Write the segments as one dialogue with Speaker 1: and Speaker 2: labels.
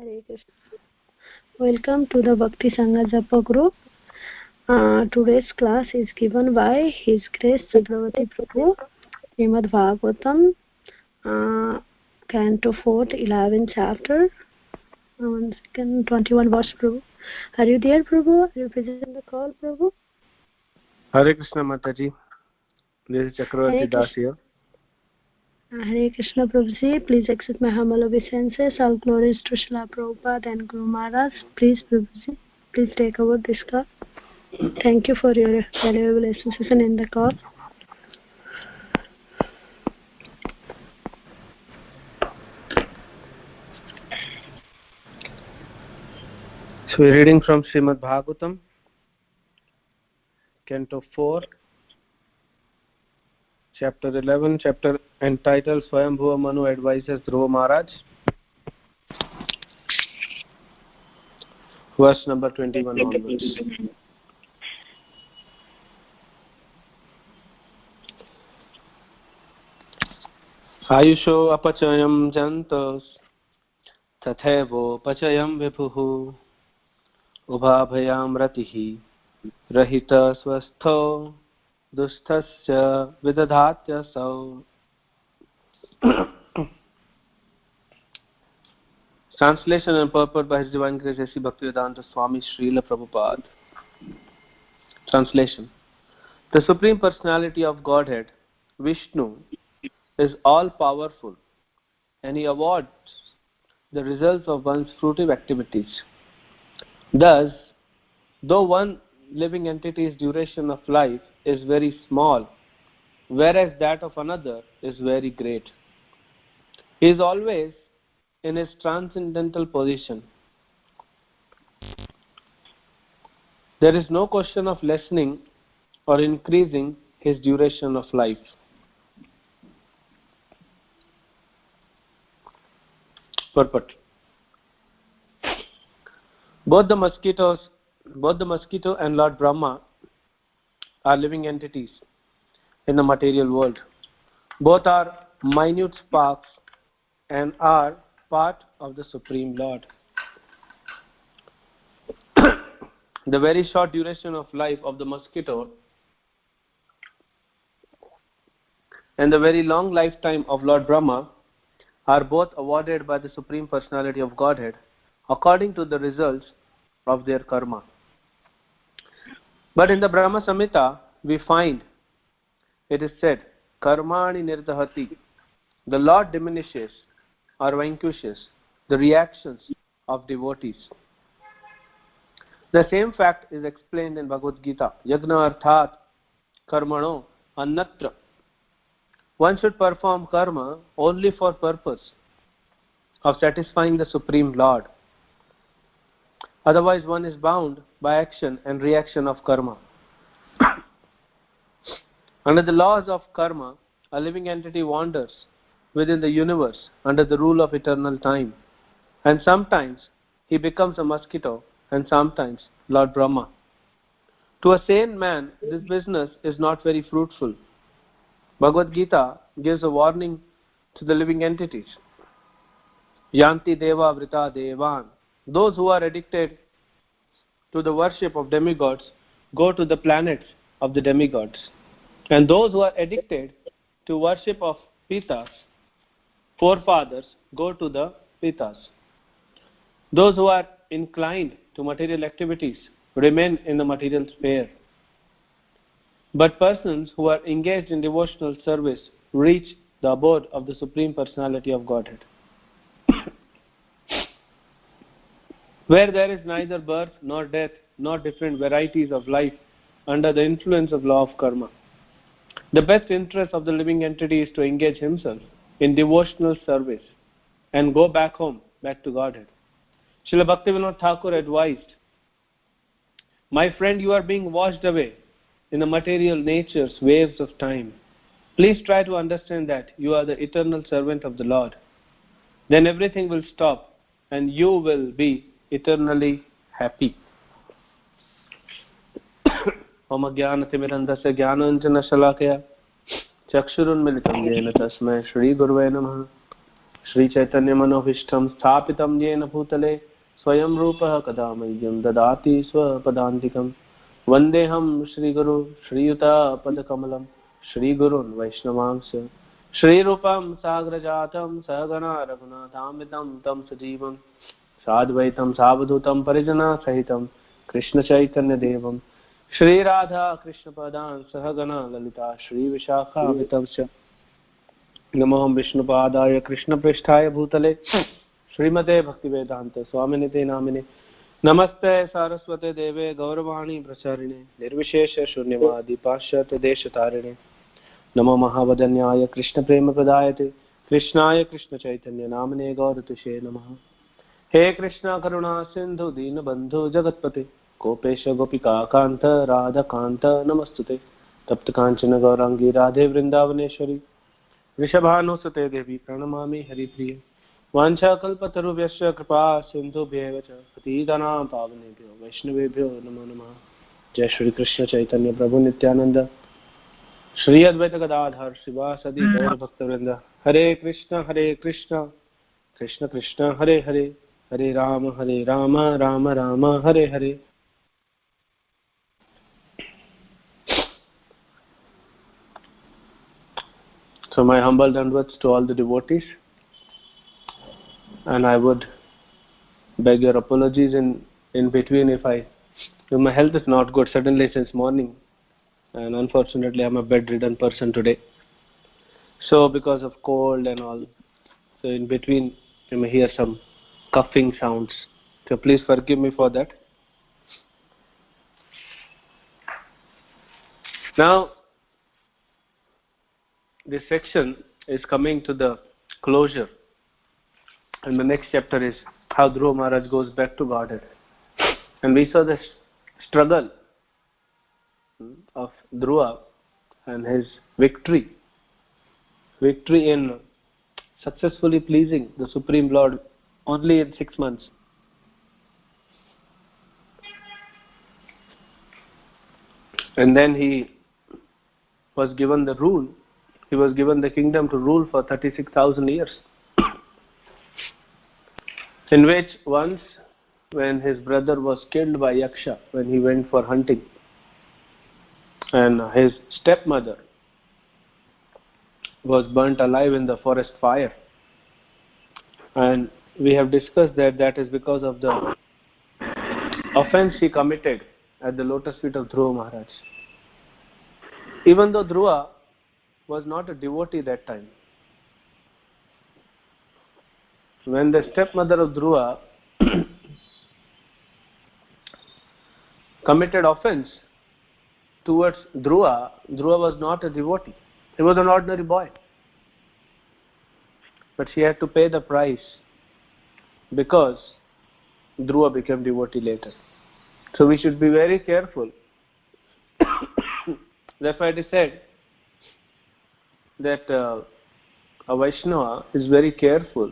Speaker 1: Hare Krishna. Welcome to the Bhakti Sangha Japa group. Today's class is given by His Grace Chakravati Prabhu, Srimad Bhagavatam, Canto 4th, 11th chapter, 21 verse, Prabhu. Are you there, Prabhu? Are you present in the call, Prabhu?
Speaker 2: Hare Krishna Mataji. This is Chakravati Das here.
Speaker 1: Hare Krishna Prabhuji, please accept my humble obeisances. All glories to Srila Prabhupada and Guru Maharaj. Please Prabhuji, please take over this call. Thank you for your valuable association in the call.
Speaker 2: So we're reading from Srimad Bhagavatam, Canto 4, Chapter 11, chapter entitled Swayambhuva Manu Advises Dhruva Maharaj, verse number 21 onwards. Ayusho apachayam jantas tathaivo pachayam vibhuhu ubhabhayam ratihi rahita swastho dusthasya vidadhatya sau. Translation and purport by His Divine Grace A.C. Bhaktivedanta Swami Srila Prabhupada. Translation. The Supreme Personality of Godhead, Vishnu, is all-powerful and He awards the results of one's fruitive activities. Thus, though one living entity's duration of life is very small, whereas that of another is very great, he is always in his transcendental position. There is no question of lessening or increasing his duration of life. Purport. Both the mosquito and Lord Brahma are living entities in the material world. Both are minute sparks and are part of the Supreme Lord. The very short duration of life of the mosquito and the very long lifetime of Lord Brahma are both awarded by the Supreme Personality of Godhead according to the results of their karma. But in the Brahma Samhita, we find it is said, Karmani nirdahati, the Lord diminishes or vanquishes the reactions of devotees. The same fact is explained in Bhagavad Gita, Yagna arthat karmano annatra. One should perform karma only for purpose of satisfying the Supreme Lord. Otherwise one is bound by action and reaction of karma. Under the laws of karma, a living entity wanders within the universe under the rule of eternal time, and sometimes he becomes a mosquito and sometimes Lord Brahma. To a sane man, this business is not very fruitful. Bhagavad Gita gives a warning to the living entities. Yanti deva vrita devan. Those who are addicted to the worship of demigods go to the planets of the demigods. And those who are addicted to worship of pitas, forefathers, go to the pitas. Those who are inclined to material activities remain in the material sphere. But persons who are engaged in devotional service reach the abode of the Supreme Personality of Godhead, where there is neither birth nor death nor different varieties of life under the influence of law of karma. The best interest of the living entity is to engage himself in devotional service and go back home, back to Godhead. Srila Bhaktivinoda Thakur advised, my friend, you are being washed away in the material nature's waves of time. Please try to understand that you are the eternal servant of the Lord. Then everything will stop and you will be eternally happy. Om Jnanatimirandasya Jnananjana Shalakaya Chakshurunmilitam Yena Tasmai Shri Gurave Namaha. Shri Chaitanya Manovistham Sthapitam Yena Bhutale Swayam Rupa Kada Mahyam Dadati Swapadantikam Vandeham Shri Guru Shri Yuta Padakamalam Shri Gurun Vaishnavamsya Shri Rupam Sagrajatam Sagana Raghunathamidam Tam Sajivam Sadvaitam Savadhutam Parijana Sahitam Krishna Chaitanya Devam Shri Radha Krishna Padan Sahagana Lalita Shri Vishakha Vitavsya Namaham Vishnupadaya Krishna Pristhaya Bhutale Srimate Bhaktivedanta Swaminite Namine Namaste Saraswate Deve Gauravani Pracharine Nirvishesha Shunyavadi Pashyata Deshatarine Namo Mahavadanyaya Krishna Prema Pradayate Krishnaya Krishna Chaitanya Namine Gauratushe Namaha He Krishna Karuna Sindhu Dina Bandhu Jagatpate Gopesha Gopika Kanta Radha Kanta Namastute Tapta Kanchana Gaurangi Radhe Vrindavaneshwari Rishabhanusate Devi Pranamami Haripriya Vancha Kalpatarubhyasya Kripa Sindhubhyeva Cha Patitanam Pavanebhyo Vaishnavebhyo Namo Namaha Jai Shri Krishna Chaitanya Prabhu Nityananda Shri Advaita Gadadhar Srivasadi Gaur Bhaktavrinda Hare Krishna Krishna Krishna Hare Hare Hare Rama Rama Rama Hare Hare. So my humble dandavats to all the devotees, and I would beg your apologies in between if my health is not good suddenly since morning, and unfortunately I'm a bedridden person today. So because of cold and all, so in between you may hear some coughing sounds. So please forgive me for that. Now this section is coming to the closure, and the next chapter is how Dhruva Maharaj goes back to Godhead. And we saw the struggle of Dhruva and his victory in successfully pleasing the Supreme Lord only in 6 months. And then he was given the rule. He was given the kingdom to rule for 36,000 years. In which once, when his brother was killed by Yaksha, when he went for hunting, and his stepmother was burnt alive in the forest fire. And we have discussed that is because of the offense he committed at the lotus feet of Dhruva Maharaj. Even though Dhruva was not a devotee that time, when the stepmother of Dhruva committed offense towards Dhruva, Dhruva was not a devotee. He was an ordinary boy. But she had to pay the price because Dhruva became devotee later. So we should be very careful. That's why it is said that a Vaishnava is very careful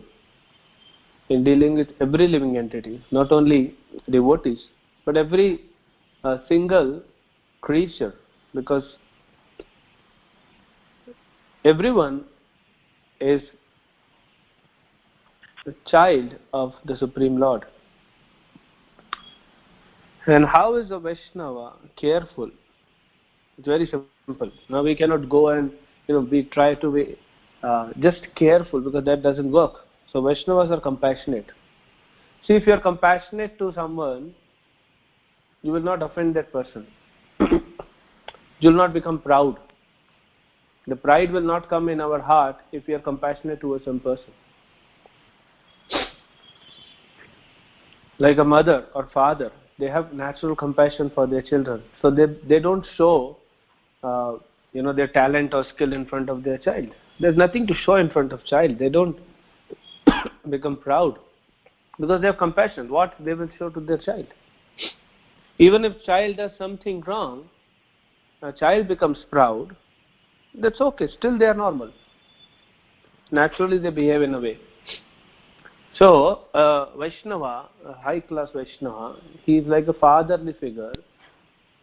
Speaker 2: in dealing with every living entity, not only devotees, but every single creature, because everyone is a child of the Supreme Lord. And how is a Vaishnava careful? It's very simple. Now we cannot go and we try to be just careful, because that doesn't work. So Vaishnavas are compassionate. See, if you are compassionate to someone, you will not offend that person. You will not become proud. The pride will not come in our heart if we are compassionate towards some person. Like a mother or father, they have natural compassion for their children. So they don't show their talent or skill in front of their child. There's nothing to show in front of child. They don't become proud because they have compassion. What they will show to their child? Even if child does something wrong, a child becomes proud, that's okay. Still they are normal. Naturally they behave in a way. So, Vaishnava, a high-class Vaishnava, he is like a fatherly figure,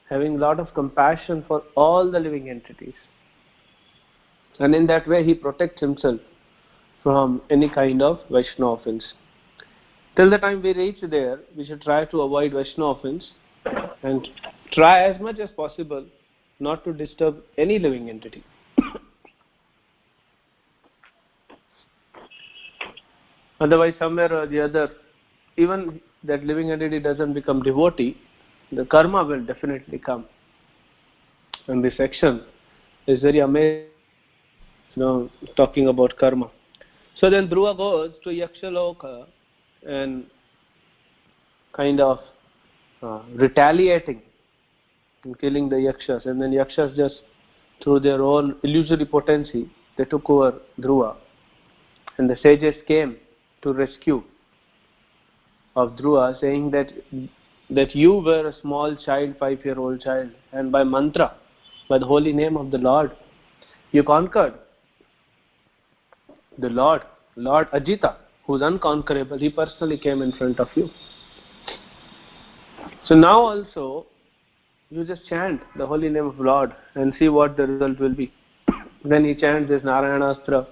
Speaker 2: having a lot of compassion for all the living entities. And in that way he protects himself from any kind of Vaishnava offense. Till the time we reach there, we should try to avoid Vaishnava offense and try as much as possible not to disturb any living entity. Otherwise, somewhere or the other, even that living entity doesn't become devotee, the karma will definitely come. And this section is very amazing, talking about karma. So then Dhruva goes to Yakshaloka and kind of retaliating and killing the Yakshas. And then Yakshas just, through their own illusory potency, they took over Dhruva. And the sages came to rescue of Dhruva, saying that you were a small child, 5-year-old child, and by mantra, by the holy name of the Lord, you conquered the Lord Ajita, who is unconquerable. He personally came in front of you. So now also, you just chant the holy name of Lord and see what the result will be. Then he chants this Narayanastra.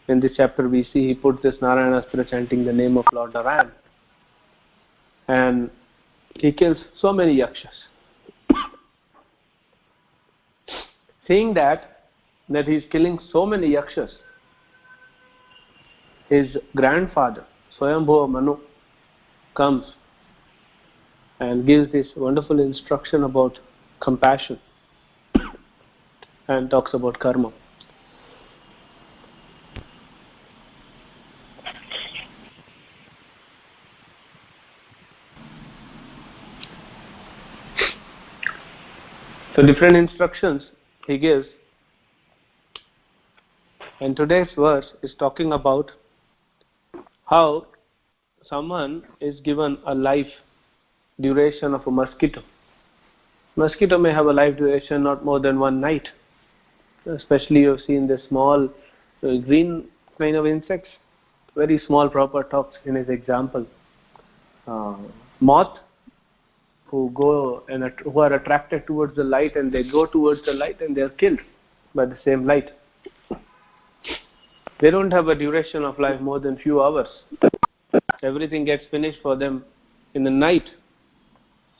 Speaker 2: In this chapter we see he put this Narayanastra chanting the name of Lord Narayan. And he kills so many Yakshas. Seeing that he is killing so many Yakshas, his grandfather, Swayambhuva Manu, comes and gives this wonderful instruction about compassion and talks about karma. So different instructions he gives, and today's verse is talking about how someone is given a life duration of a mosquito. Mosquito may have a life duration not more than one night. Especially you have seen the small green kind of insects, very small. Prabhupada talks in his example. Moth, who are attracted towards the light, and they go towards the light and they are killed by the same light. They don't have a duration of life more than few hours. Everything gets finished for them in the night,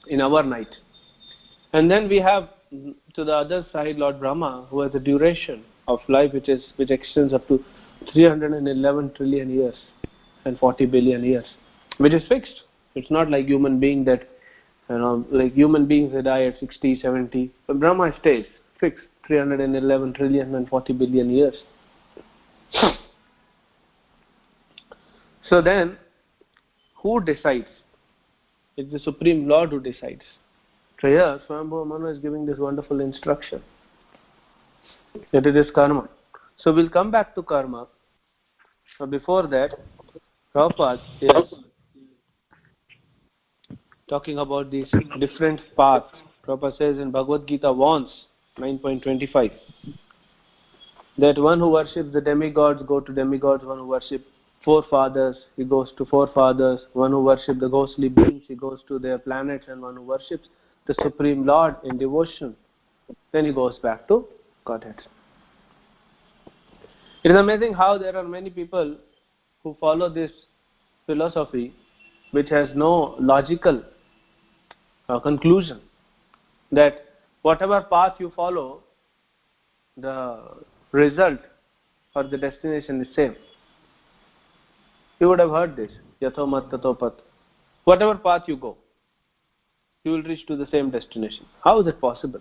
Speaker 2: in our night. And then we have to the other side Lord Brahma, who has a duration of life which extends up to 311 trillion years and 40 billion years, which is fixed. It's not like human being that, like human beings they die at 60, 70. But Brahma stays fixed, 311 trillion and 40 billion years. So then, who decides? It's the Supreme Lord who decides. So here, Swayambhuva Manu is giving this wonderful instruction. That it is karma. So we'll come back to karma. But before that, Prabhupada is talking about these different paths. Prabhupada says in Bhagavad Gita warns, 9.25, that one who worships the demigods go to demigods, one who worships forefathers, he goes to forefathers, one who worships the ghostly beings, he goes to their planets, and one who worships the Supreme Lord in devotion, then he goes back to Godhead. It is amazing how there are many people who follow this philosophy which has no logical conclusion, that whatever path you follow, the result or the destination is same. You would have heard this, yatho mat tato pat. Whatever path you go, you will reach to the same destination. How is it possible?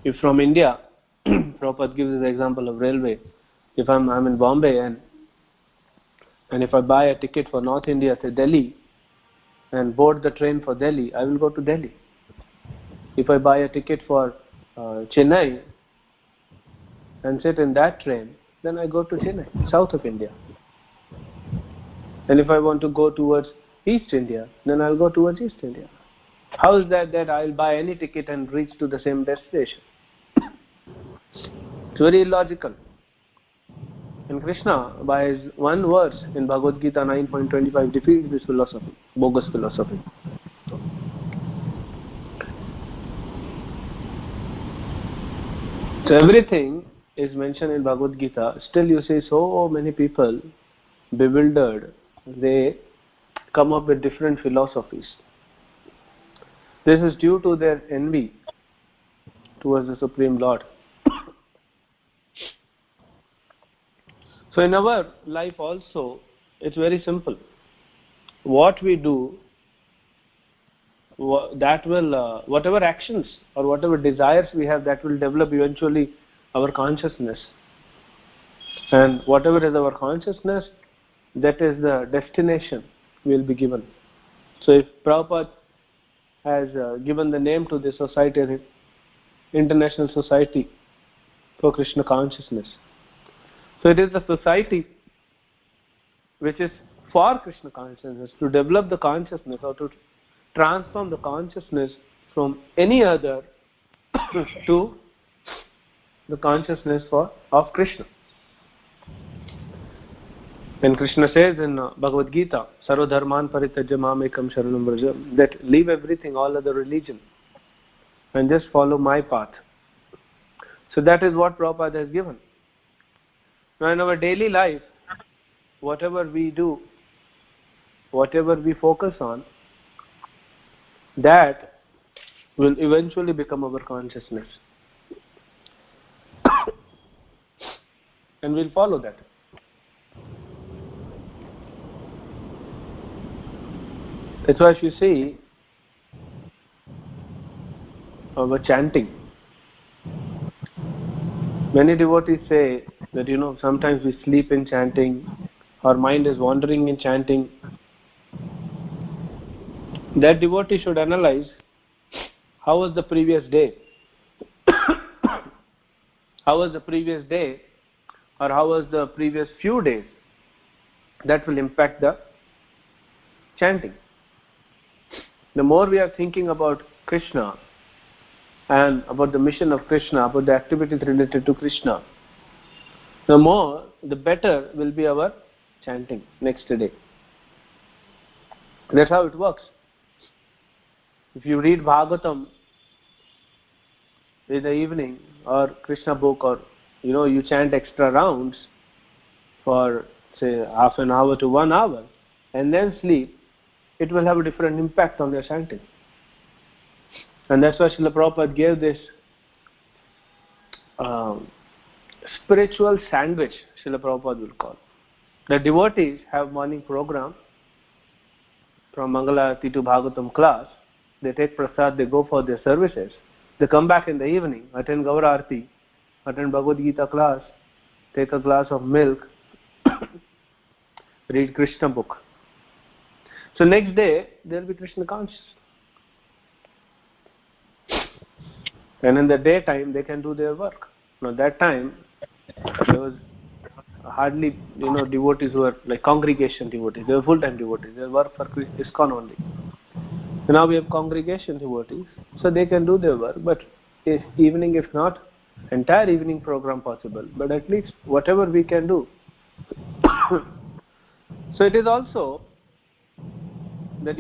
Speaker 2: If from India, Prabhupada gives the example of railway. If I'm in Bombay and if I buy a ticket for North India to Delhi and board the train for Delhi, I will go to Delhi. If I buy a ticket for Chennai and sit in that train, then I go to Chennai, south of India. And if I want to go towards East India, then I'll go towards East India. How is that I'll buy any ticket and reach to the same destination? It's very illogical. And Krishna, by his one verse in Bhagavad Gita 9.25, defeats this philosophy, bogus philosophy. So everything is mentioned in Bhagavad Gita, still you see so many people bewildered. They come up with different philosophies. This is due to their envy towards the Supreme Lord. So in our life also, it's very simple. What we do, that will, whatever actions or whatever desires we have, that will develop eventually our consciousness. And whatever is our consciousness, that is the destination we will be given. So if Prabhupada has given the name to this society, International Society for Krishna Consciousness. So it is the society which is for Krishna consciousness, to develop the consciousness or to transform the consciousness from any other to the consciousness of Krishna. And Krishna says in Bhagavad Gita, Sarva dharman parityajya mamekam sharanam vraja, that leave everything, all other religion, and just follow my path. So that is what Prabhupada has given. Now in our daily life, whatever we do, whatever we focus on, that will eventually become our consciousness. And we'll follow that. That's why if you see our chanting, many devotees say that, sometimes we sleep in chanting, our mind is wandering in chanting. That devotee should analyze how was the previous day. How was the previous day, or how was the previous few days. That will impact the chanting. The more we are thinking about Krishna and about the mission of Krishna, about the activities related to Krishna, the better will be our chanting next day. That's how it works. If you read Bhagavatam in the evening, or Krishna book, or you chant extra rounds for say half an hour to 1 hour and then sleep, it will have a different impact on your chanting. And that's why Srila Prabhupada gave this spiritual sandwich, Srila Prabhupada will call. The devotees have morning program from Mangalarati to Bhagavatam class. They take prasad, they go for their services. They come back in the evening, attend Gaura Arati, attend Bhagavad Gita class, take a glass of milk, read Krishna book. So next day, they will be Krishna conscious. And in the daytime, they can do their work. Now that time, there was hardly, devotees who were like congregation devotees. They were full-time devotees. They work for ISKCON only. So now we have congregation devotees, so they can do their work. But evening, if not entire evening program possible, but at least whatever we can do. So it is also that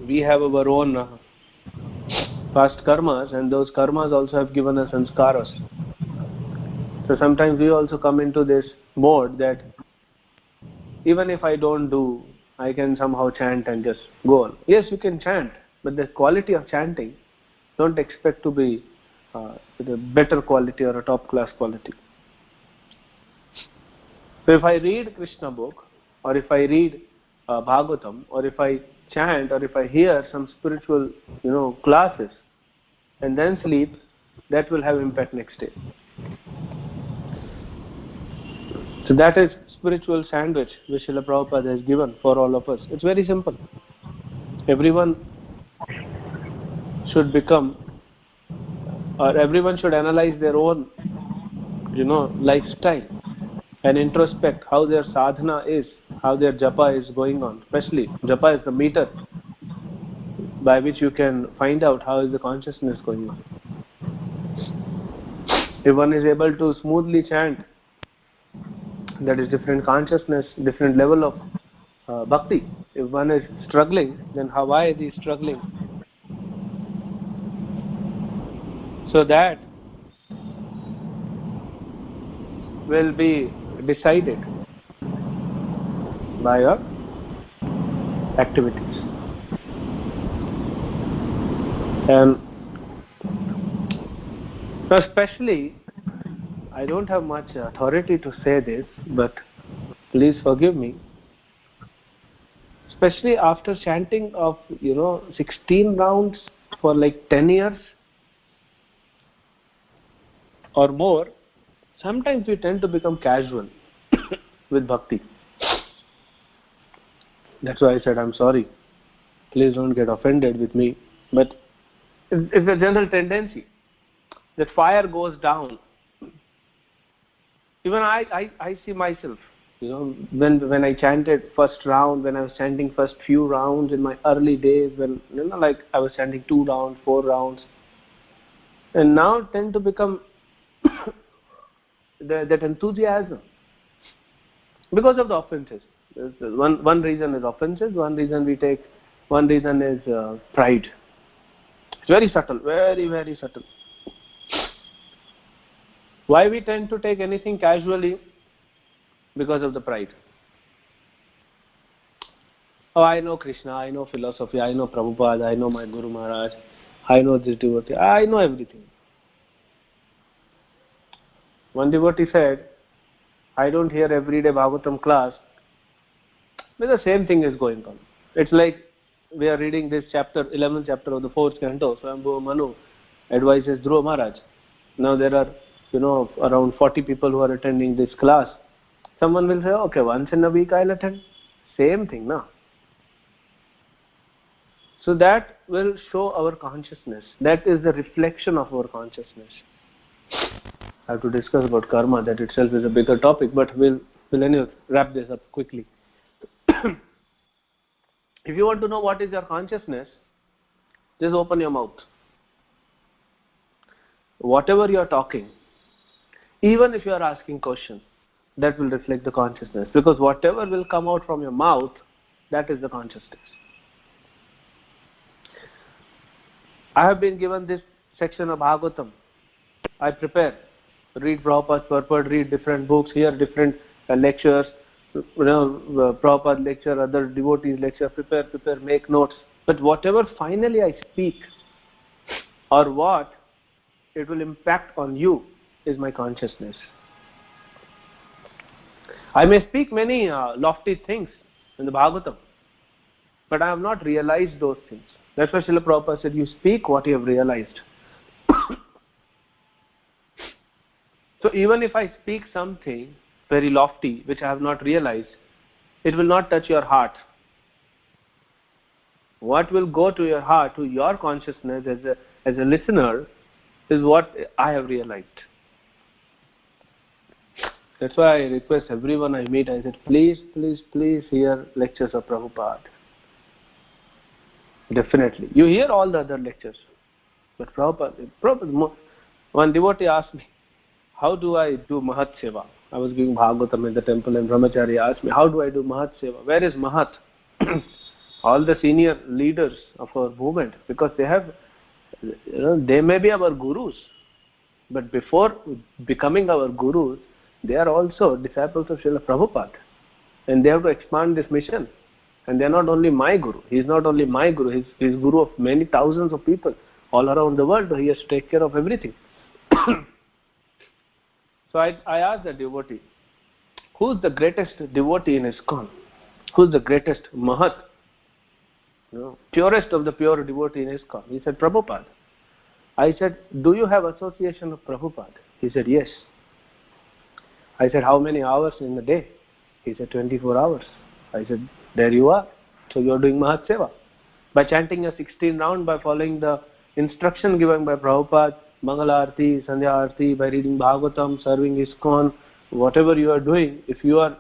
Speaker 2: we have our own past karmas, and those karmas also have given us sanskaras. So sometimes we also come into this mode that even if I don't do, I can somehow chant and just go on. Yes, you can chant, but the quality of chanting, don't expect to be the better quality or a top class quality. So if I read Krishna book, or if I read Bhagavatam, or if I chant, or if I hear some spiritual classes and then sleep, that will have impact next day. So that is spiritual sandwich which Srila Prabhupada has given for all of us. It's very simple. Everyone should become, or everyone should analyze their own lifestyle and introspect how their sadhana is, how their japa is going on. Especially japa is the meter by which you can find out how is the consciousness going on. If one is able to smoothly chant, that is different consciousness, different level of bhakti. If one is struggling, then why is he struggling? So that will be decided by your activities. And especially, I don't have much authority to say this, but please forgive me. Especially after chanting of 16 rounds for like 10 years or more, sometimes we tend to become casual with bhakti. That's why I said I'm sorry. Please don't get offended with me. But it's a general tendency. The fire goes down. Even I see myself, when I chanted first round, when I was chanting first few rounds in my early days, when like I was chanting 2 rounds, 4 rounds, and now tend to become that enthusiasm because of the offenses. One reason is offenses, one reason is pride. It's very subtle, very, very subtle. Why we tend to take anything casually? Because of the pride. Oh, I know Krishna, I know philosophy, I know Prabhupada, I know my Guru Maharaj, I know this devotee, I know everything. One devotee said, I don't hear everyday Bhagavatam class, but the same thing is going on. It's like we are reading this chapter, 11th chapter of the 4th canto, Swayambhuva Manu advises Dhruva Maharaj. Now there are around 40 people who are attending this class. Someone will say, okay, once in a week I'll attend. Same thing, no? So that will show our consciousness. That is the reflection of our consciousness. I have to discuss about karma. That itself is a bigger topic, but we'll anyway wrap this up quickly. If you want to know what is your consciousness, just open your mouth. Whatever you are talking, even if you are asking questions, that will reflect the consciousness. Because whatever will come out from your mouth, that is the consciousness. I have been given this section of Bhagavatam. I prepare, read Prabhupada's purport, read different books, hear different lectures, Prabhupada lecture, other devotees lecture, prepare, make notes. But whatever finally I speak, or what it will impact on you, is my consciousness. I may speak many lofty things in the Bhagavatam, but I have not realized those things. That's why Srila Prabhupada said, you speak what you have realized. So even if I speak something very lofty, which I have not realized, it will not touch your heart. What will go to your heart, to your consciousness as a listener, is what I have realized. That's why I request everyone I meet, I said, please hear lectures of Prabhupada. Definitely. You hear all the other lectures. But Prabhupada, one devotee asked me, how do I do Mahat Seva? I was giving Bhagavatam in the temple and Brahmachari asked me, how do I do Mahat Seva? Where is Mahat? All the senior leaders of our movement, because they have, they may be our gurus, but before becoming our gurus, they are also disciples of Srila Prabhupada, and they have to expand this mission. And they are not only my guru. He is not only my guru. He is guru of many thousands of people all around the world. He has to take care of everything. So I asked the devotee, who is the greatest devotee in ISKCON? Who is the greatest Mahat? Purest of the pure devotee in ISKCON? He said, Prabhupada. I said, do you have association of Prabhupada? He said, yes. I said, how many hours in the day? He said, 24 hours. I said, there you are. So you are doing Mahat Seva. By chanting a 16 round, by following the instruction given by Prabhupada, Mangala Arti, Sandhya Arti, by reading Bhagavatam, serving ISKCON, whatever you are doing, if you are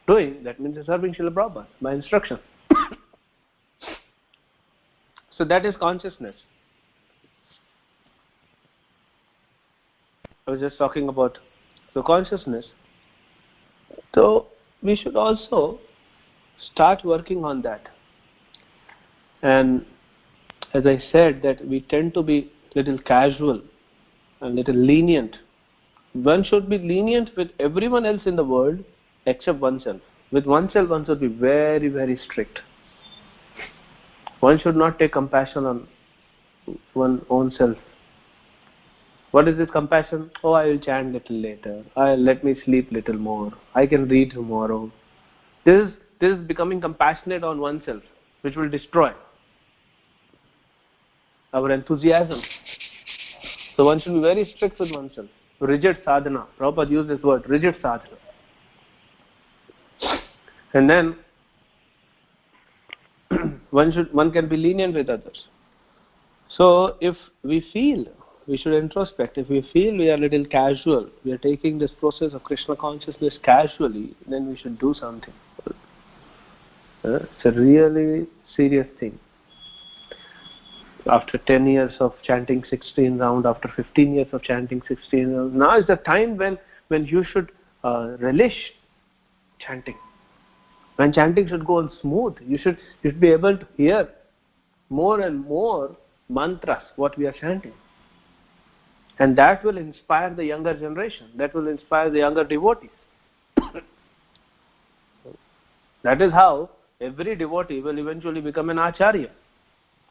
Speaker 2: doing, that means you are serving Srila Prabhupada by instruction. So that is consciousness. I was just talking about the consciousness. So we should also start working on that. And as I said, that we tend to be little casual and little lenient One should be lenient with everyone else in the world except oneself. With oneself, one should be very, very strict. One should not take compassion on one's own self. What is this compassion? Oh, I will chant little later. Let me sleep little more. I can read tomorrow. This is becoming compassionate on oneself, which will destroy our enthusiasm. So one should be very strict with oneself. Rigid sadhana. Prabhupada used this word, rigid sadhana. And then one can be lenient with others. So if we feel, we should introspect. If we feel we are a little casual, we are taking this process of Krishna consciousness casually, then we should do something. It's a really serious thing. After 10 years of chanting 16 rounds, after 15 years of chanting 16 rounds, now is the time when you should relish chanting. When chanting should go on smooth, you should be able to hear more and more mantras, what we are chanting. And that will inspire the younger generation. That will inspire the younger devotees. That is how every devotee will eventually become an acharya.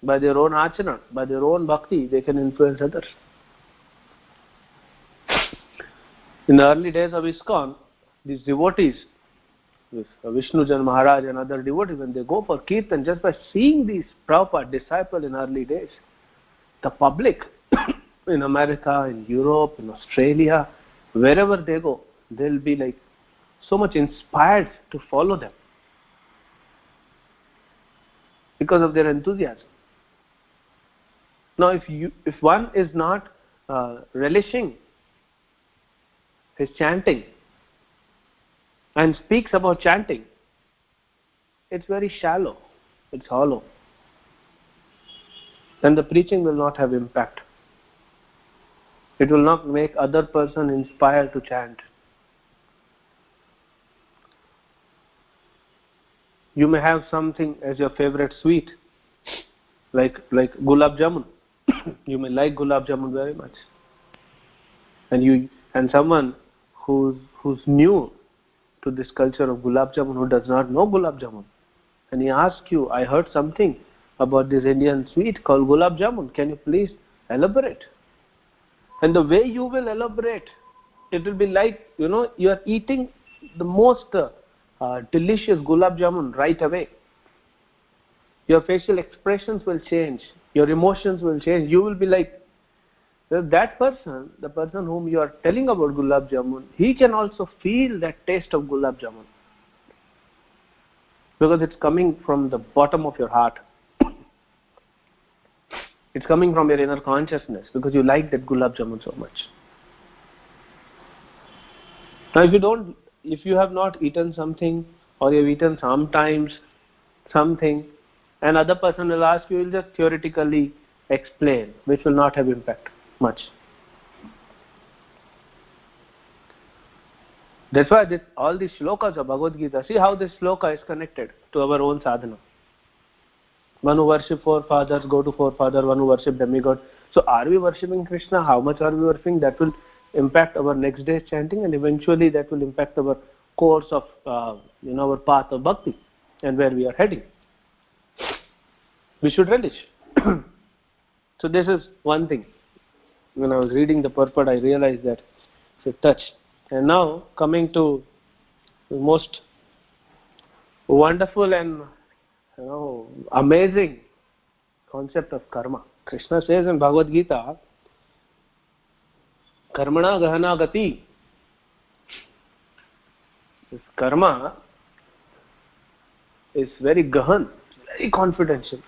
Speaker 2: By their own achana, by their own bhakti, they can influence others. In the early days of ISKCON, these devotees, with Vishnujan Maharaj and other devotees, when they go for kirtan, just by seeing these Prabhupada disciples in early days, the public in America, in Europe, in Australia, wherever they go, they'll be like so much inspired to follow them because of their enthusiasm. Now, if one is not relishing his chanting and speaks about chanting, it's very shallow, it's hollow. Then the preaching will not have impact. It will not make other person inspired to chant. You may have something as your favorite sweet, like gulab jamun. You may like gulab jamun very much, and someone who's new to this culture of gulab jamun, who does not know gulab jamun, and he asks you, I heard something about this Indian sweet called gulab jamun, can you please elaborate? And the way you will elaborate, it will be like, you are eating the most delicious gulab jamun right away. Your facial expressions will change, your emotions will change. You will be like, that person, the person whom you are telling about gulab jamun, he can also feel that taste of gulab jamun, because it's coming from the bottom of your heart. It's coming from your inner consciousness, because you like that gulab jamun so much. Now if you have not eaten something, or you have eaten sometimes something, another person will ask you, will just theoretically explain, which will not have impact much. That's why all these shlokas of Bhagavad Gita, see how this shloka is connected to our own sadhana. One who worship forefathers, go to forefather, one who worship demigod. So are we worshipping Krishna? How much are we worshipping? That will impact our next day's chanting, and eventually that will impact our course of, our path of bhakti and where we are heading. We should relish. So this is one thing. When I was reading the purport, I realized that it's a touch. And now coming to the most wonderful and amazing concept of karma. Krishna says in Bhagavad Gita, karmana gahana gati. This karma is very gahan, very confidential.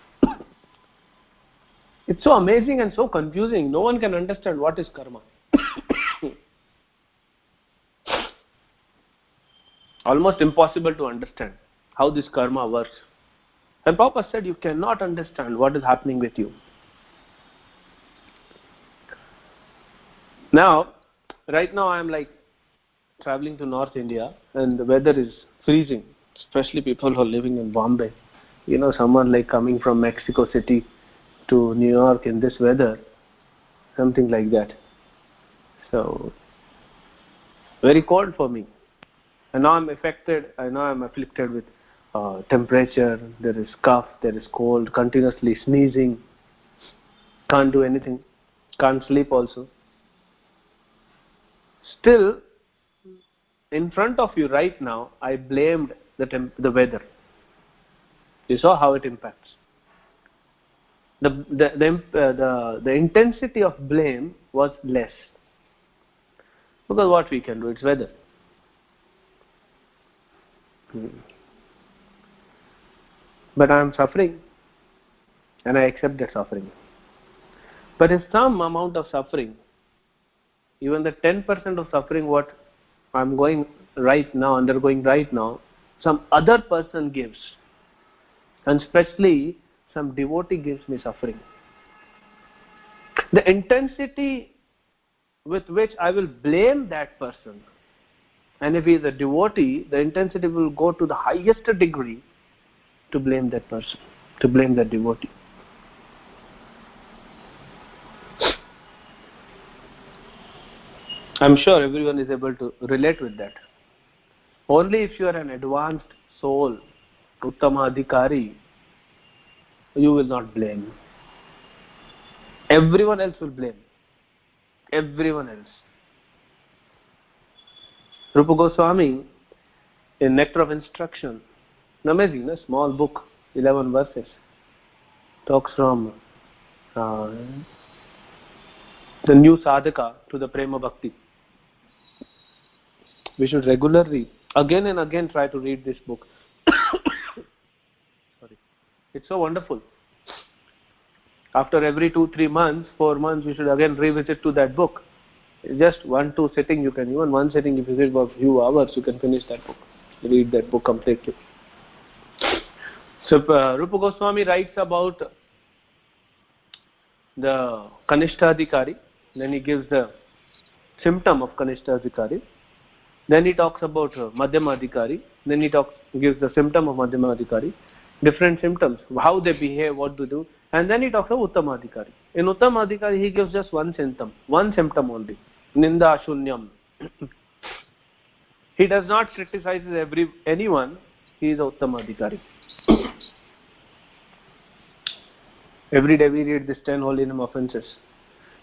Speaker 2: It's so amazing and so confusing. No one can understand what is karma. Almost impossible to understand how this karma works. And Papa said you cannot understand what is happening with you. Now, right now I am like traveling to North India and the weather is freezing, especially people who are living in Bombay. Someone like coming from Mexico City to New York in this weather, something like that. So very cold for me. And now I'm afflicted with temperature, there is cough, there is cold, continuously sneezing, can't do anything, can't sleep also. Still, in front of you right now, I blamed the weather. You saw how it impacts. The intensity of blame was less. Because what we can do, it's weather. But I am suffering, and I accept that suffering. But if some amount of suffering, even the 10% of suffering what I'm undergoing right now, some other person gives, and especially some devotee gives me suffering, the intensity with which I will blame that person, and if he is a devotee, the intensity will go to the highest degree to blame that person, to blame that devotee. I'm sure everyone is able to relate with that. Only if you are an advanced soul, Uttama Adhikari, you will not blame. Everyone else will blame. Everyone else. Rupa Goswami, in Nectar of Instruction, an amazing, small book, 11 verses, talks from the new sadhaka to the prema bhakti. We should regularly, again and again, try to read this book. Sorry. It's so wonderful. After every 2-3 months, 4 months, we should again revisit to that book. Just 1-2 sitting, you can, even one sitting, if you sit for a few hours, you can finish that book. Read that book completely. So, Rupa Goswami writes about the Kanishta Adhikari, then he gives the symptom of Kanishta Adhikari. Then he talks about Madhyama Adhikari. Then he gives the symptom of Madhyama Adhikari, different symptoms, how they behave, what to do. And then he talks about Uttama Adhikari. In Uttama Adhikari, he gives just one symptom only, Ninda Shunyam. He does not criticize anyone. He is a Uttama Adhikari. Every day we read this 10 holy name offences.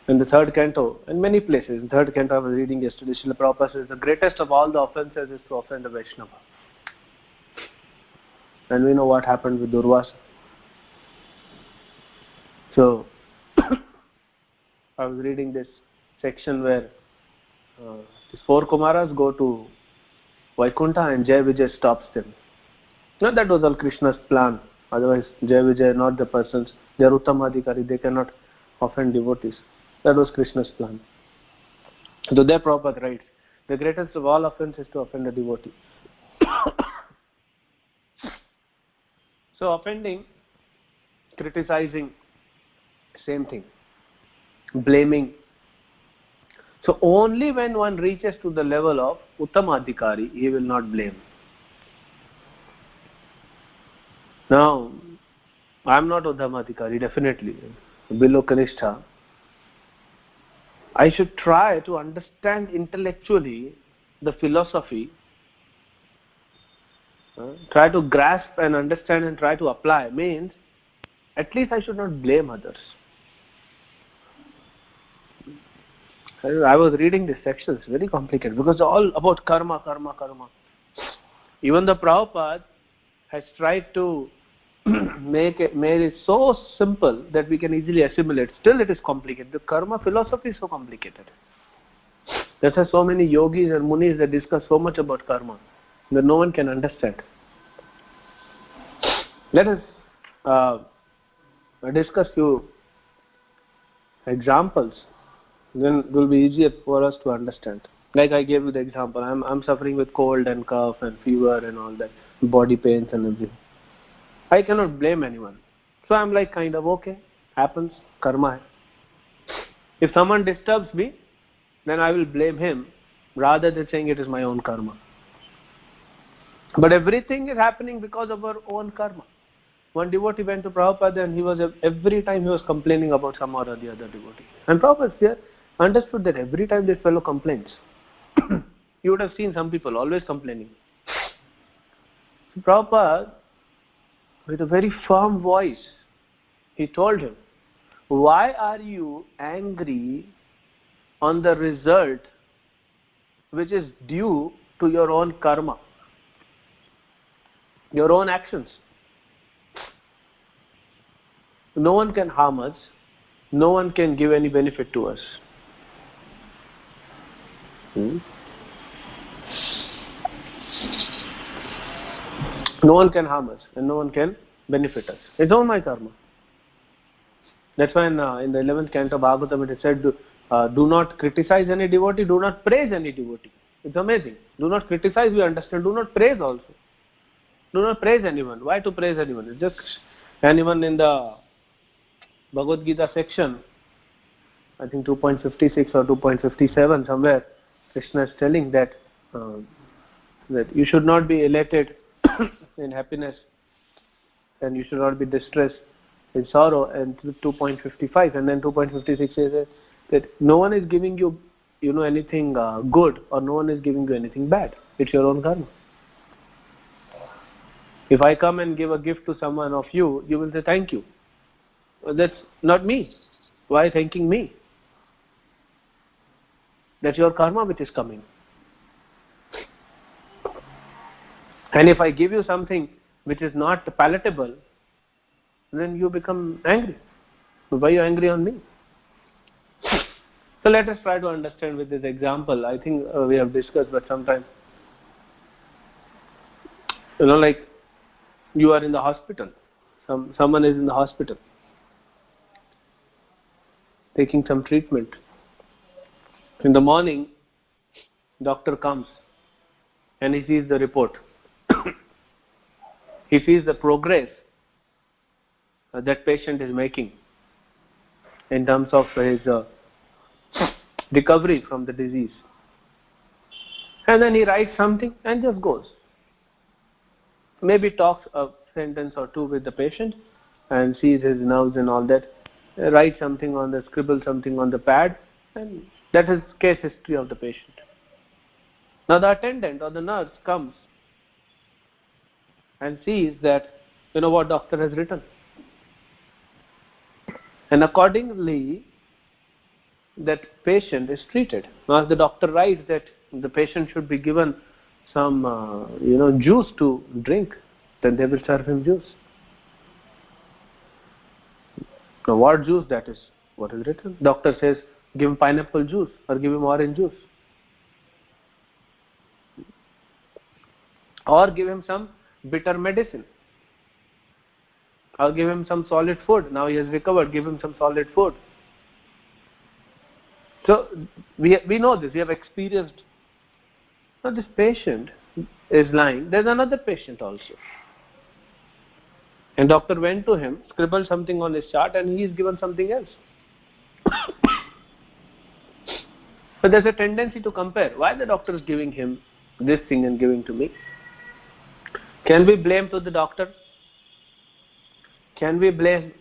Speaker 2: In the third canto, in many places, in the third canto I was reading yesterday, Srila Prabhupada says the greatest of all the offences is to offend a Vaishnava. And we know what happened with Durvasa. So, I was reading this section where these 4 Kumaras go to Vaikuntha and Jai Vijay stops them. No, that was all Krishna's plan. Otherwise, Jai Vijay are not the persons. They are Uttama Adhikari. They cannot offend devotees. That was Krishna's plan. So there Prabhupada writes, the greatest of all offences is to offend a devotee. So offending, criticizing, same thing. Blaming. So only when one reaches to the level of Uttama Adhikari, he will not blame. Now, I am not Uttama Adhikari, definitely. Below Kanishta. I should try to understand intellectually the philosophy, try to grasp and understand and try to apply. Means, at least I should not blame others. I was reading this section, it's very complicated because it's all about karma. Even the Prabhupada has tried to made it so simple that we can easily assimilate. Still it is complicated. The karma philosophy is so complicated. That's why so many yogis and munis that discuss so much about karma that no one can understand. Let us discuss few examples. Then it will be easier for us to understand. Like I gave you the example. I'm suffering with cold and cough and fever and all that, body pains and everything. I cannot blame anyone. So I'm like kind of okay, happens, karma hai. If someone disturbs me, then I will blame him rather than saying it is my own karma. But everything is happening because of our own karma. One devotee went to Prabhupada and every time he was complaining about some or the other devotee. And Prabhupada here understood that every time this fellow complains, You would have seen some people always complaining. So Prabhupada, with a very firm voice, he told him, why are you angry on the result which is due to your own karma, your own actions? No one can harm us. No one can give any benefit to us. No one can harm us and no one can benefit us. It's all my karma. That's why in the 11th canto of Bhagavatam it is said, do not criticize any devotee, do not praise any devotee. It's amazing. Do not criticize, we understand. Do not praise also. Do not praise anyone. Why to praise anyone? It's just anyone in the Bhagavad Gita section, I think 2.56 or 2.57 somewhere, Krishna is telling that that you should not be elated in happiness and you should not be distressed in sorrow, and 2.55, and then 2.56 says that no one is giving you anything good, or no one is giving you anything bad. It's your own karma. If I come and give a gift to someone of you, you will say thank you. Well, that's not me. Why thanking me? That's your karma which is coming. And if I give you something which is not palatable, then you become angry. Why are you angry on me? So let us try to understand with this example. I think we have discussed, but sometimes, like you are in the hospital. Someone is in the hospital taking some treatment. In the morning, doctor comes and he sees the report. He sees the progress that patient is making in terms of his recovery from the disease. And then he writes something and just goes. Maybe talks a sentence or two with the patient and sees his nerves and all that. Write something on the, scribble something on the pad, and that is case history of the patient. Now the attendant or the nurse comes and sees that, what doctor has written. And accordingly, that patient is treated. Now, if the doctor writes that the patient should be given some, juice to drink, then they will serve him juice. Now, what juice that is? What is written? Doctor says, give him pineapple juice or give him orange juice. Or give him some bitter medicine. Or give him some solid food. Now he has recovered, give him some solid food. So we know this, we have experienced. Now this patient is lying, there's another patient also. And doctor went to him, scribbled something on his chart, and he is given something else. But there's a tendency to compare. Why the doctor is giving him this thing and giving to me? Can we blame to the doctor? Can we blame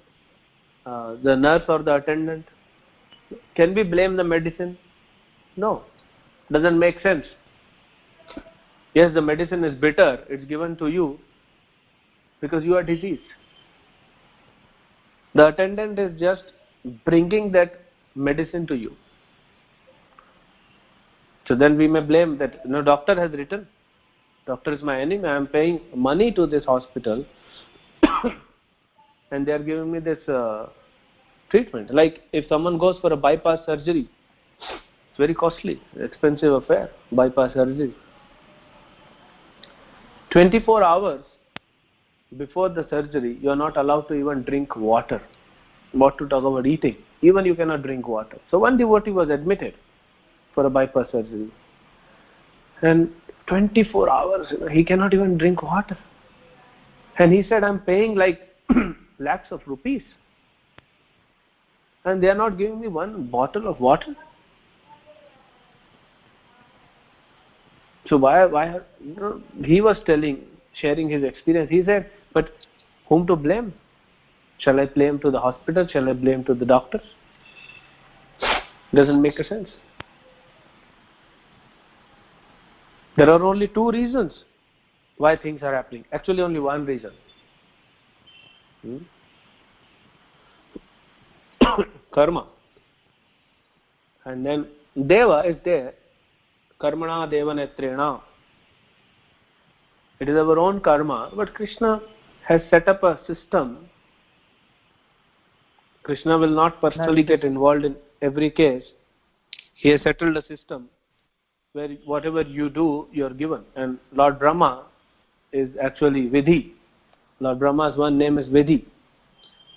Speaker 2: the nurse or the attendant? Can we blame the medicine? No. Doesn't make sense. Yes, the medicine is bitter. It's given to you because you are diseased. The attendant is just bringing that medicine to you. So then we may blame that, doctor has written. Doctor is my enemy. I am paying money to this hospital and they are giving me this treatment. Like if someone goes for a bypass surgery, it's very costly, expensive affair, bypass surgery. 24 hours before the surgery, you are not allowed to even drink water. What to talk about eating? Even you cannot drink water. So one devotee was admitted for a bypass surgery. And 24 hours, he cannot even drink water. And he said, I'm paying like lakhs of rupees. And they are not giving me one bottle of water. So why he was sharing his experience. He said, but whom to blame? Shall I blame to the hospital? Shall I blame to the doctors? Doesn't make a sense. There are only two reasons why things are happening. Actually, only one reason. Karma. And then Deva is there. Karmana Deva Netrena. It is our own karma, but Krishna has set up a system. Krishna will not personally get involved in every case. He has settled a system where whatever you do, you are given. And Lord Brahma is actually Vidhi. Lord Brahma's one name is Vidhi.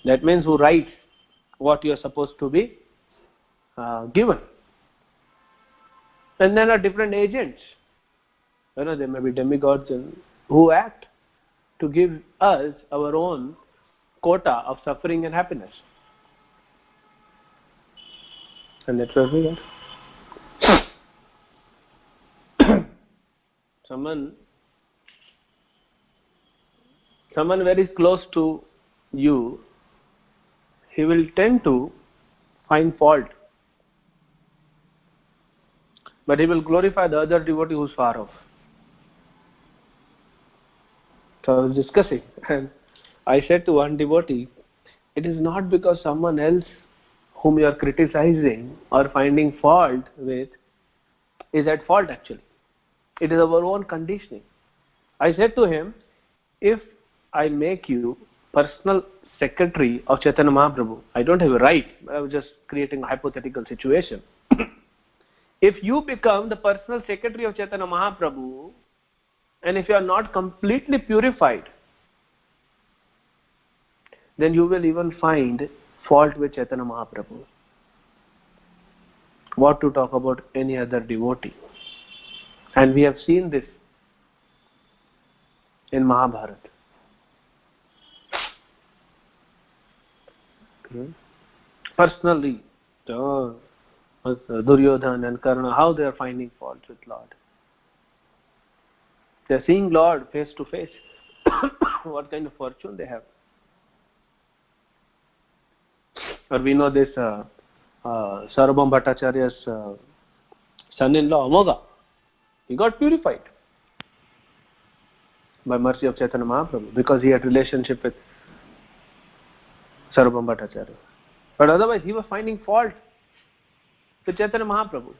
Speaker 2: That means who writes what you are supposed to be given. And then are different agents. There may be demigods who act to give us our own quota of suffering and happiness. And that's where we are. Someone very close to you, he will tend to find fault. But he will glorify the other devotee who is far off. So I was discussing, and I said to one devotee, it is not because someone else whom you are criticizing or finding fault with is at fault actually. It is our own conditioning. I said to him, if I make you personal secretary of Chaitanya Mahaprabhu, I don't have a right, I was just creating a hypothetical situation. If you become the personal secretary of Chaitanya Mahaprabhu, and if you are not completely purified, then you will even find fault with Chaitanya Mahaprabhu. What to talk about any other devotee? And we have seen this in Mahabharata. Personally, Duryodhana and Karna, how they are finding faults with Lord. They are seeing Lord face to face. What kind of fortune they have. Or we know this Sarvabhauma Bhattacharya's son-in-law, Amoga. He got purified by mercy of Chaitanya Mahaprabhu because he had relationship with Sarvabhauma Bhattacharya. But otherwise he was finding fault with Chaitanya Mahaprabhu.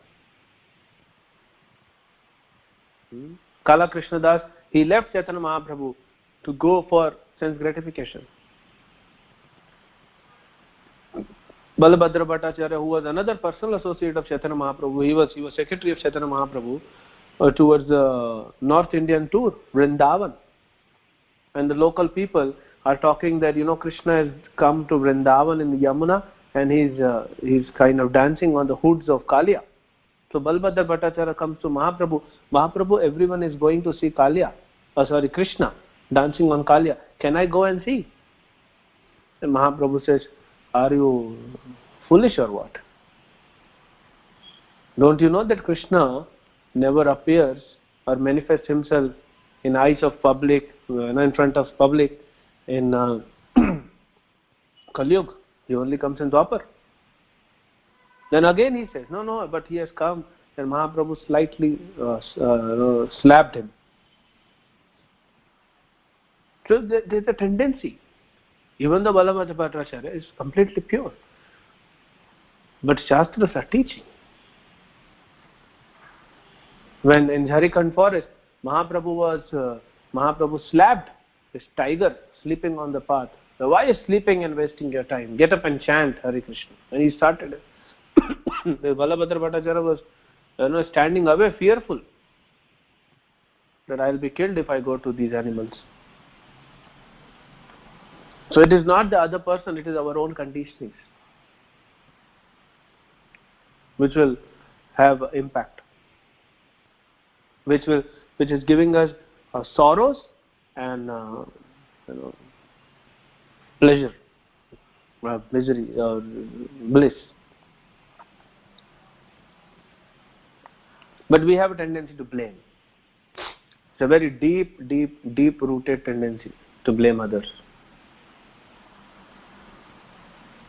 Speaker 2: Kala Krishna Das, he left Chaitanya Mahaprabhu to go for sense gratification. Balabhadra Bhattacharya, who was another personal associate of Chaitanya Mahaprabhu, he was secretary of Chaitanya Mahaprabhu towards the North Indian tour, Vrindavan. And the local people are talking that, Krishna has come to Vrindavan in the Yamuna and he's kind of dancing on the hoods of Kalia. So Balabhadra Bhattacharya comes to Mahaprabhu. Mahaprabhu, everyone is going to see Krishna dancing on Kalia. Can I go and see? And Mahaprabhu says, are you foolish or what? Don't you know that Krishna never appears or manifests himself in eyes of public, in front of public in Kali Yuga? He only comes in Dwapar. Then again he says, no, but he has come, and Mahaprabhu slightly slapped him. So there is a tendency. Even though Balabhadra Bhattacharya is completely pure. But Shastras are teaching. When in Jharkhand forest, Mahaprabhu slapped this tiger sleeping on the path. So why are you sleeping and wasting your time? Get up and chant Hare Krishna. And he started. Balabhadra Bhattacharya was standing away fearful that I will be killed if I go to these animals. So it is not the other person, it is our own conditionings which will have impact, which is giving us sorrows and pleasure, misery or bliss. But we have a tendency to blame. It's a very deep rooted tendency to blame others.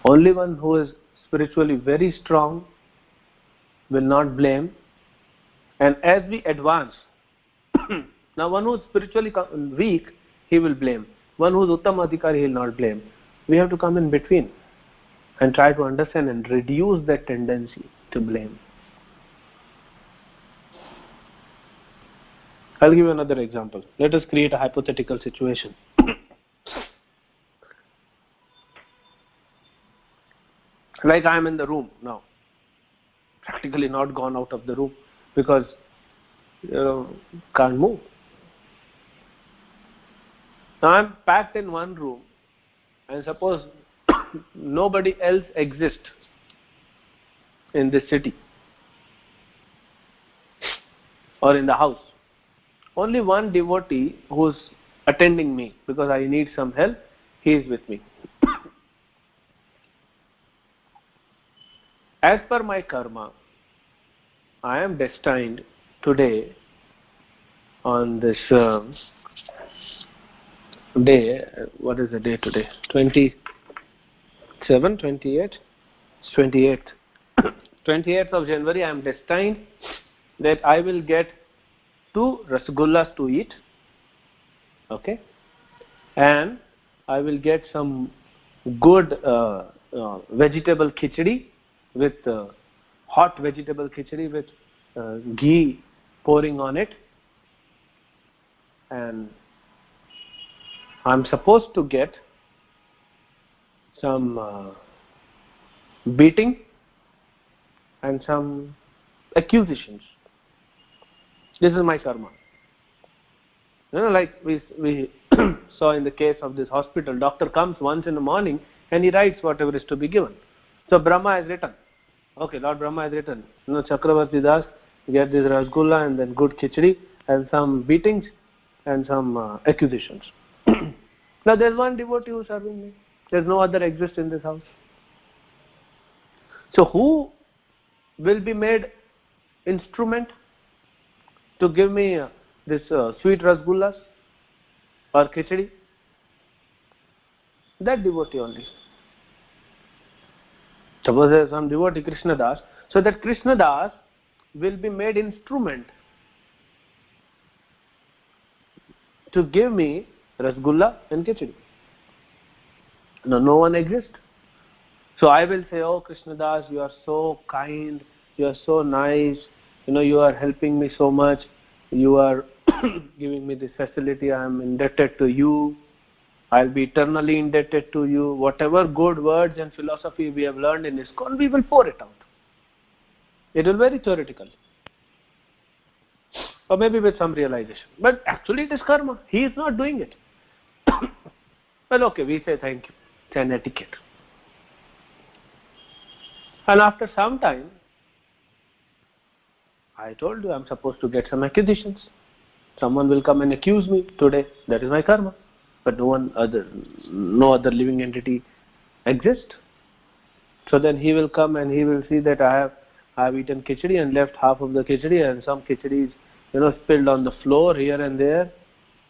Speaker 2: Only one who is spiritually very strong will not blame, and as we advance Now one who is spiritually weak, he will blame. One who is Uttama Adhikari, he will not blame. We have to come in between and try to understand and reduce that tendency to blame. I'll give you another example. Let us create a hypothetical situation. Like I am in the room now, practically not gone out of the room because can't move. Now I am packed in one room, and suppose nobody else exists in this city or in the house. Only one devotee who is attending me because I need some help, he is with me. As per my karma, I am destined today on this day, what is the day today? 27, 28? It's 28th. 28th of January, I am destined that I will get 2 rasgullas to eat, okay, and I will get some good vegetable khichdi with hot vegetable khichdi with ghee pouring on it, and I'm supposed to get some beating and some accusations. This is my karma. Like we saw in the case of this hospital, doctor comes once in the morning and he writes whatever is to be given. So Brahma has written. Okay, Lord Brahma has written. Chakravarti Das, get this rasgulla and then good khichdi and some beatings and some accusations. Now there is one devotee who is serving me. There is no other exist in this house. So who will be made instrument to give me this sweet rasgullas or khichdi? That devotee only. Suppose there is some devotee, Krishna Das, so that Krishna Das will be made instrument to give me rasgulla and khichdi. No one exists. So I will say, oh Krishna Das, you are so kind, you are so nice, you are helping me so much, you are giving me this facility, I am indebted to you, I will be eternally indebted to you. Whatever good words and philosophy we have learned in ISKCON, we will pour it out. It will be very theoretical. Or maybe with some realization. But actually it is karma. He is not doing it. Well, okay, we say thank you. It's an etiquette. And after some time, I told you I am supposed to get some accusations. Someone will come and accuse me today. That is my karma. But no other living entity exists. So then he will come and he will see that I have eaten khichdi and left half of the khichdi, and some khichdi is spilled on the floor here and there,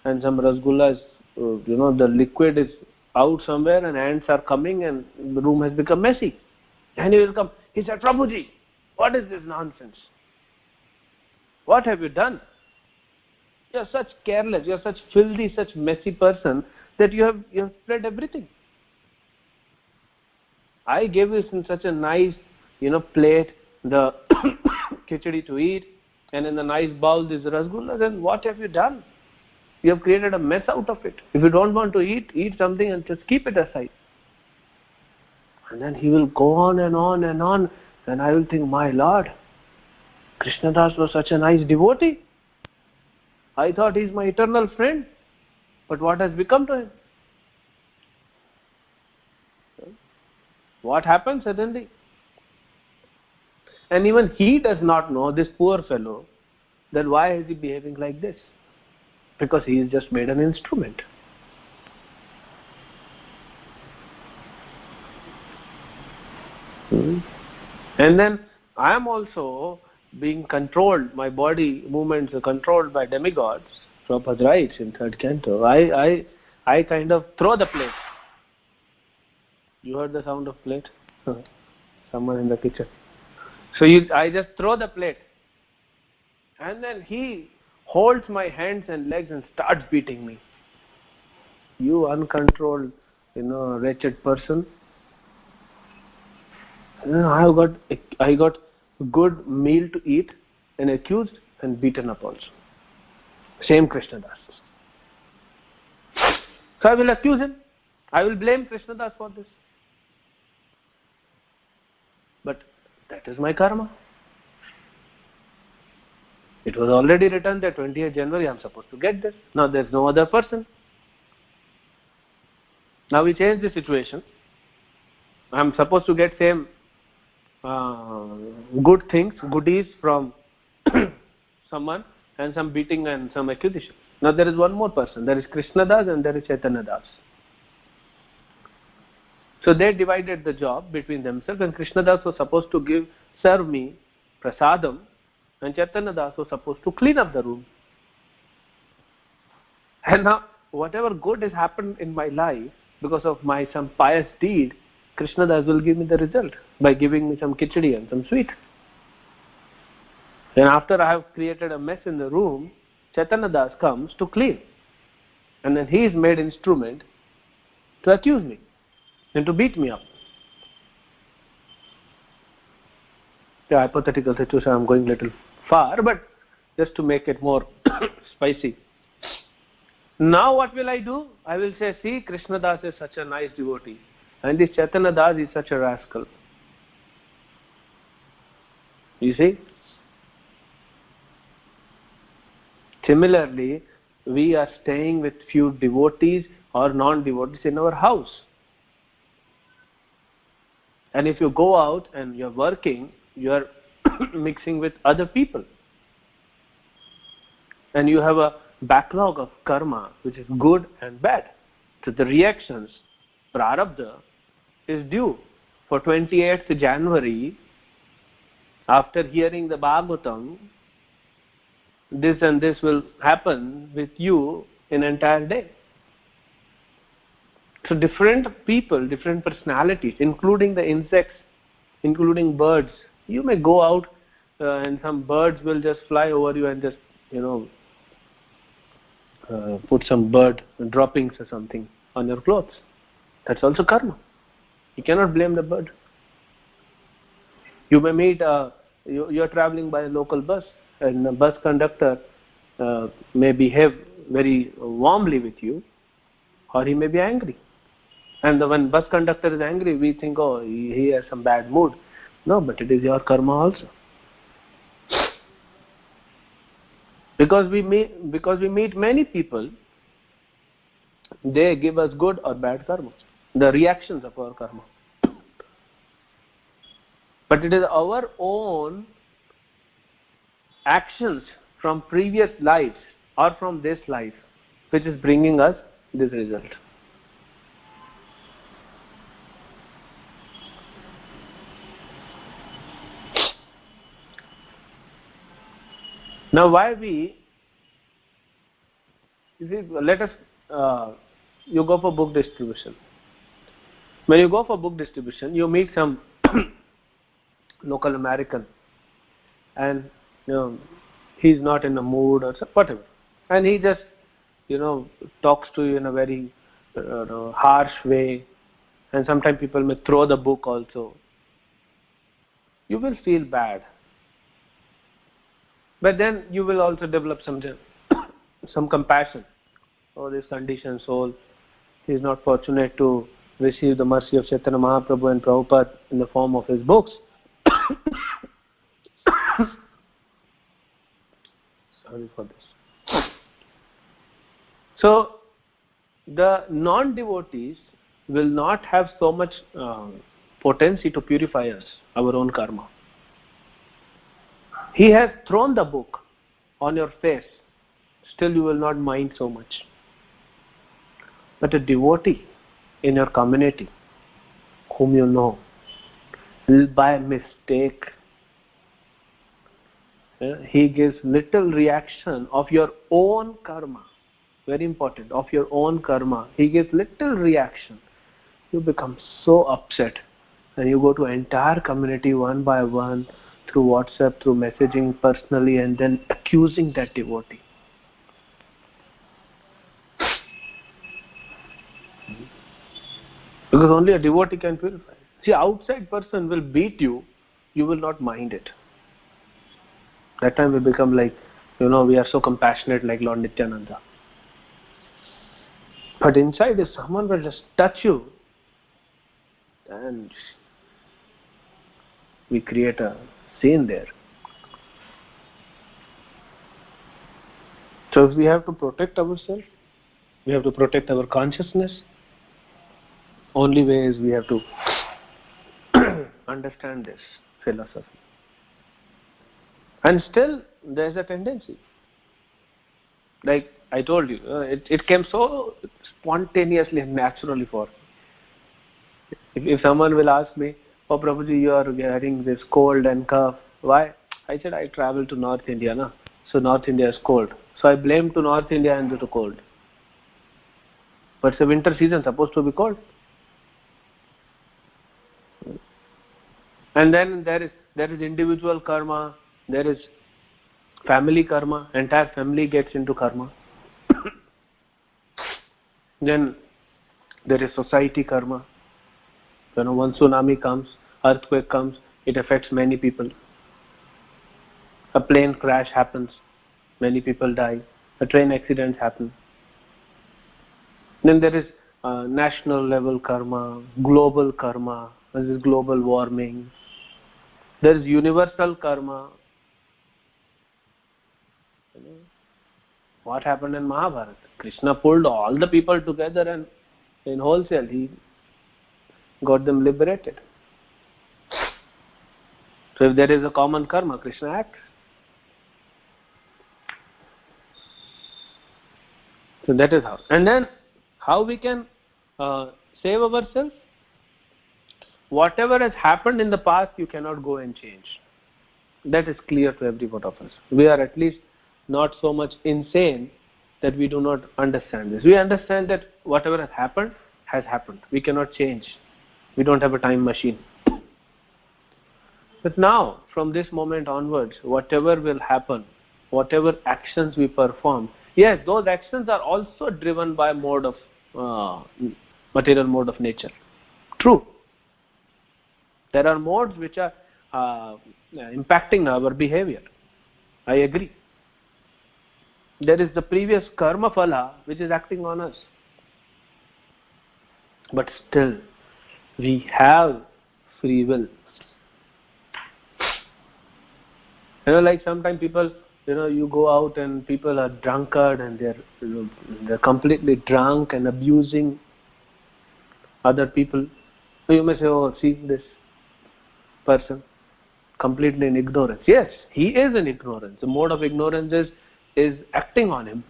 Speaker 2: and some rasgullas, the liquid is out somewhere and ants are coming and the room has become messy. And he will come. He said, Prabhuji, what is this nonsense? What have you done? You are such careless, you are such filthy, such messy person that you have spread everything. I gave you in such a nice, plate, the khichdi to eat, and in the nice bowl this rasgulla. Then what have you done? You have created a mess out of it. If you don't want to eat something and just keep it aside. And then he will go on and on and on. And I will think, my Lord, Krishna Das was such a nice devotee. I thought he is my eternal friend. But what has become to him? What happened suddenly? And even he does not know, this poor fellow, that why is he behaving like this? Because he is just made an instrument. And then I am also being controlled, my body movements are controlled by demigods. Prabhupada writes in 3rd canto, I kind of throw the plate. You heard the sound of plate? Someone in the kitchen. So I just throw the plate. And then he holds my hands and legs and starts beating me. You uncontrolled, wretched person. I got good meal to eat and accused and beaten up also. Same Krishnadas. So I will accuse him. I will blame Krishnadas for this. But that is my karma. It was already written that 20th January I am supposed to get this. Now there is no other person. Now we change the situation. I am supposed to get same good things, goodies from someone, and some beating and some accusation. Now there is one more person. There is Krishnadas and there is Chaitanya-das. So they divided the job between themselves, and Krishnadas was supposed to serve me prasadam, and Chaitanya-das was supposed to clean up the room. And now whatever good has happened in my life because of my some pious deed, Krishnadas will give me the result by giving me some khichdi and some sweet. Then after I have created a mess in the room, Chaitanya-das comes to clean. And then he is made instrument to accuse me and to beat me up. The hypothetical situation, I am going a little far, but just to make it more spicy. Now what will I do? I will say, see, Krishnadas is such a nice devotee, and this Chaitanya-das is such a rascal. You see? Similarly, we are staying with few devotees or non-devotees in our house. And if you go out and you are working, you are mixing with other people. And you have a backlog of karma, which is good and bad. So the reactions, prarabdha, is due for 28th January. After hearing the Bhagavatam, this and this will happen with you in an entire day. So different people, different personalities, including the insects, including birds. You may go out and some birds will just fly over you and just, put some bird droppings or something on your clothes. That's also karma. You cannot blame the bird. You may meet, you are traveling by a local bus, and the bus conductor may behave very warmly with you, or he may be angry. And when bus conductor is angry, we think, oh, he has some bad mood. No, but it is your karma also. Because we meet many people, they give us good or bad karma, the reactions of our karma. But it is our own actions from previous lives or from this life which is bringing us this result. Now let us, you go for book distribution. When you go for book distribution, you meet some local American, and he's not in the mood or whatever, and he just talks to you in a very harsh way, and sometimes people may throw the book also. You will feel bad, but then you will also develop some compassion. Oh, this conditioned soul, he is not fortunate to receive the mercy of Chaitanya Mahaprabhu and Prabhupada in the form of his books. Sorry for this. So the non-devotees will not have so much potency to purify us, our own karma. He has thrown the book on your face, still you will not mind so much. But a devotee in your community, whom you know, by mistake, he gives little reaction of your own karma. Very important, of your own karma. He gives little reaction. You become so upset, and you go to entire community one by one through WhatsApp, through messaging personally, and then accusing that devotee. Because only a devotee can purify. See, outside person will beat you, you will not mind it. That time we become like, we are so compassionate like Lord Nityananda. But inside, if someone will just touch you, then we create a scene there. So if we have to protect ourselves, we have to protect our consciousness. Only way is we have to understand this philosophy. And still, there is a tendency. Like I told you, it came so spontaneously and naturally for me. If someone will ask me, "Oh Prabhuji, you are getting this cold and cough. Why?" I said, "I travel to North India, na? So North India is cold. So I blame to North India and to cold. But it's a winter season, supposed to be cold." And then there is individual karma, there is family karma, entire family gets into karma. Then there is society karma. One tsunami comes, earthquake comes, it affects many people. A plane crash happens, many people die. A train accident happens. Then there is national level karma, global karma, there is global warming. There is universal karma. What happened in Mahabharata? Krishna pulled all the people together and in wholesale he got them liberated. So if there is a common karma, Krishna acts. So that is how. And then how we can save ourselves? Whatever has happened in the past, you cannot go and change. That is clear to every one of us. We are at least not so much insane that we do not understand this. We understand that whatever has happened, we cannot change. We don't have a time machine. But now, from this moment onwards, whatever will happen, whatever actions we perform, yes, those actions are also driven by material mode of nature. True. There are modes which are impacting our behavior. I agree. There is the previous karma phala which is acting on us. But still, we have free will. Like sometimes people, you go out and people are drunkard and they're completely drunk and abusing other people. So you may say, "Oh, see this person, completely in ignorance." Yes, he is in ignorance. The mode of ignorance is acting on him.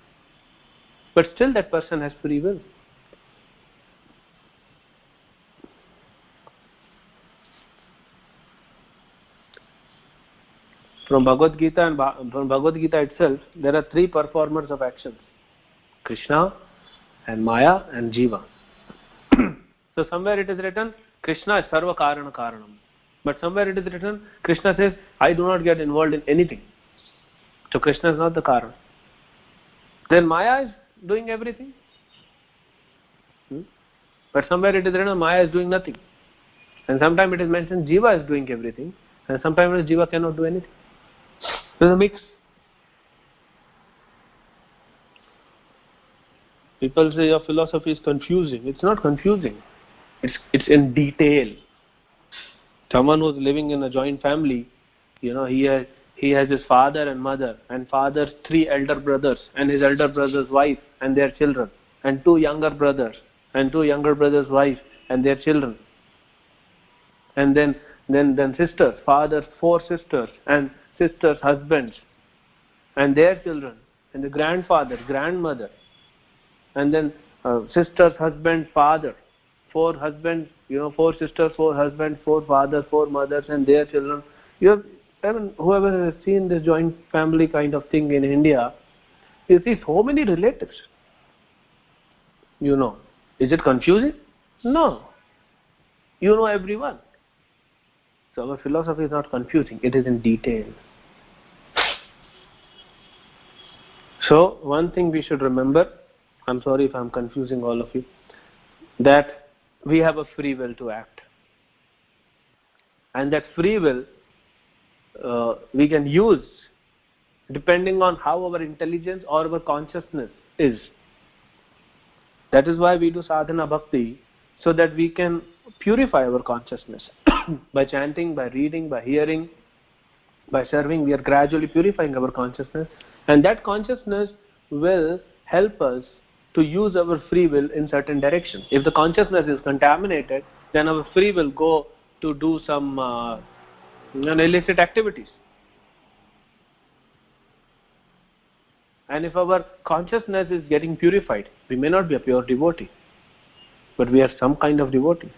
Speaker 2: But still that person has free will. From Bhagavad Gita and from Bhagavad Gita itself, there are three performers of actions: Krishna and Maya and Jiva. So somewhere it is written, Krishna is Sarva Karana Karanam. But somewhere it is written, Krishna says, I do not get involved in anything. So Krishna is not the Karana. Then Maya is doing everything. But somewhere it is written, Maya is doing nothing. And sometimes it is mentioned, Jiva is doing everything. And sometimes Jiva cannot do anything. There is a mix. People say your philosophy is confusing. It's not confusing. It's in detail. Someone who is living in a joint family, he has his father and mother, and father's 3 elder brothers, and his elder brother's wife and their children, and 2 younger brothers, and 2 younger brothers' wife and their children, and then sisters, father's 4 sisters, and sisters' husbands, and their children, and the grandfather, grandmother, and then sister's husband, father, 4 husbands, 4 sisters, 4 husbands, 4 fathers, 4 mothers, and their children. Whoever has seen this joint family kind of thing in India, you see so many relatives. Is it confusing? No. You know everyone. So our philosophy is not confusing, it is in detail. So one thing we should remember, I'm sorry if I'm confusing all of you, that we have a free will to act. And that free will we can use depending on how our intelligence or our consciousness is. That is why we do sadhana bhakti, so that we can purify our consciousness. By chanting, by reading, by hearing, by serving, we are gradually purifying our consciousness, and that consciousness will help us to use our free will in certain direction. If the consciousness is contaminated, then our free will go to do some illicit activities. And if our consciousness is getting purified, we may not be a pure devotee, but we are some kind of devotee.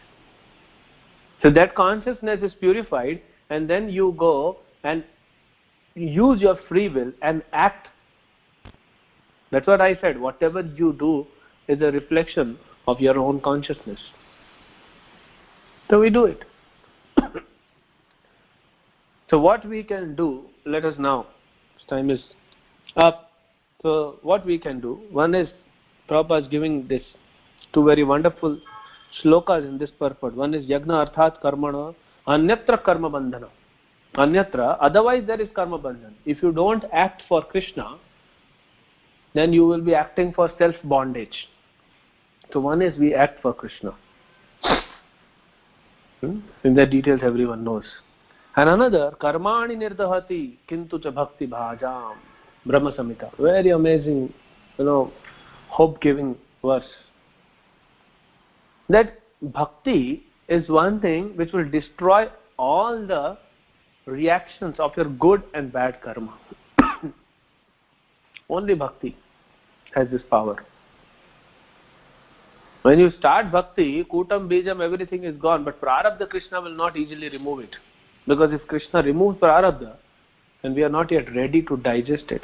Speaker 2: So that consciousness is purified, and then you go and use your free will and act. That's what I said. Whatever you do is a reflection of your own consciousness. So we do it. So what we can do, let us now, time is up. So what we can do, one is, Prabhupada is giving this two very wonderful shlokas in this purport. One is Yagna Arthat Karmana, Anyatra Karma Bandhana. Anyatra, otherwise there is Karma Bandhana. If you don't act for Krishna, then you will be acting for self-bondage. So one is we act for Krishna. In the details everyone knows. And another, Karmani Nirdahati Kintu Cha Bhakti Bhajam. Brahma Samhita. Very amazing, hope-giving verse. That bhakti is one thing which will destroy all the reactions of your good and bad karma. Only bhakti has this power. When you start bhakti, kutam, bijam, everything is gone, but prarabdha Krishna will not easily remove it. Because if Krishna removes prarabdha, then we are not yet ready to digest it.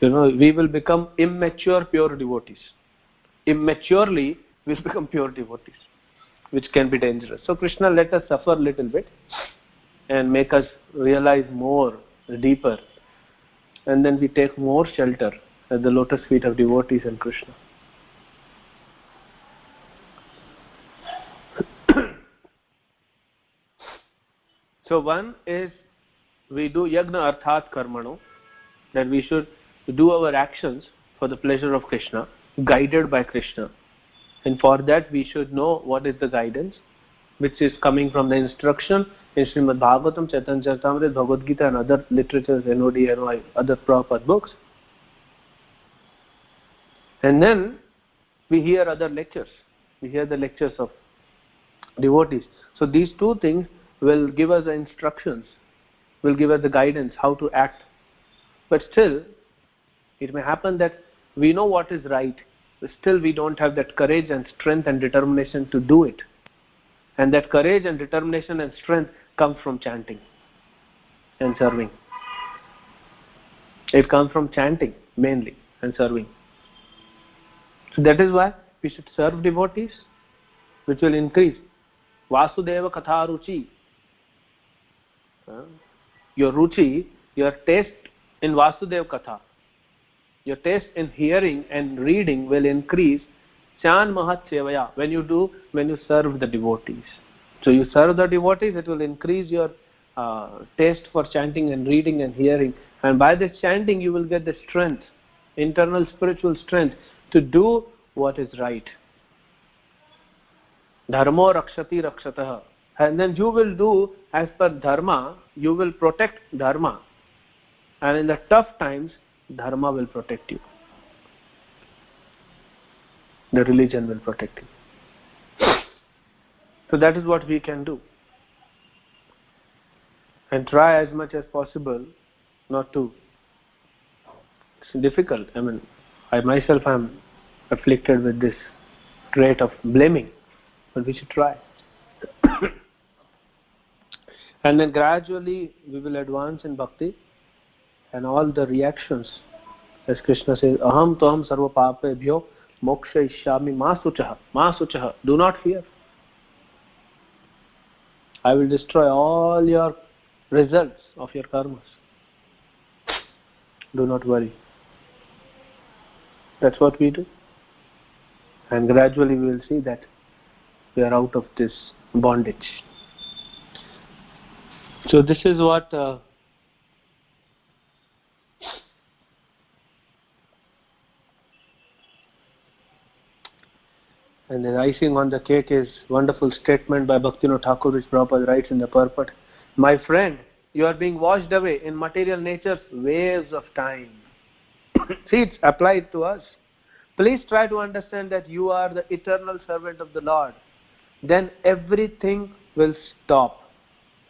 Speaker 2: We will become immature pure devotees. Immaturely, we will become pure devotees, which can be dangerous. So Krishna let us suffer a little bit and make us realize more, deeper, and then we take more shelter at the lotus feet of devotees and Krishna. So one is we do yagna arthat karmano, that we should do our actions for the pleasure of Krishna, guided by Krishna. And for that we should know what is the guidance, which is coming from the instruction in Srimad Bhagavatam, Chaitanya Charitamrita, Bhagavad Gita and other literatures, NOD, NOI, other Prabhupada books. And then we hear other lectures. We hear the lectures of devotees. So these two things will give us the instructions, will give us the guidance how to act. But still, it may happen that we know what is right, but still we don't have that courage and strength and determination to do it. And that courage and determination and strength comes from chanting and serving. It comes from chanting mainly and serving. So that is why we should serve devotees, which will increase. Vasudeva Katha Ruchi. Your Ruchi, your taste in Vasudeva Katha, your taste in hearing and reading will increase. Chan Mahat Sevaya, when you serve the devotees. So you serve the devotees, it will increase your taste for chanting and reading and hearing. And by this chanting, you will get the strength, internal spiritual strength to do what is right. Dharmo rakshati rakshataha. And then you will do as per dharma, you will protect dharma. And in the tough times, dharma will protect you. The religion will protect you. So that is what we can do. And try as much as possible not to. It's difficult. I myself am afflicted with this trait of blaming. But we should try. And then gradually we will advance in bhakti. And all the reactions, as Krishna says, aham toham sarva papebhyo moksha ishyami ma suchaha. Do not fear. I will destroy all your results of your karmas. Do not worry. That's what we do. And gradually we will see that we are out of this bondage. So this is what and the icing on the cake is wonderful statement by Bhaktivinoda Thakur, which Prabhupada writes in the purport. My friend, you are being washed away in material nature's waves of time. See, it's applied to us. Please try to understand that you are the eternal servant of the Lord. Then everything will stop.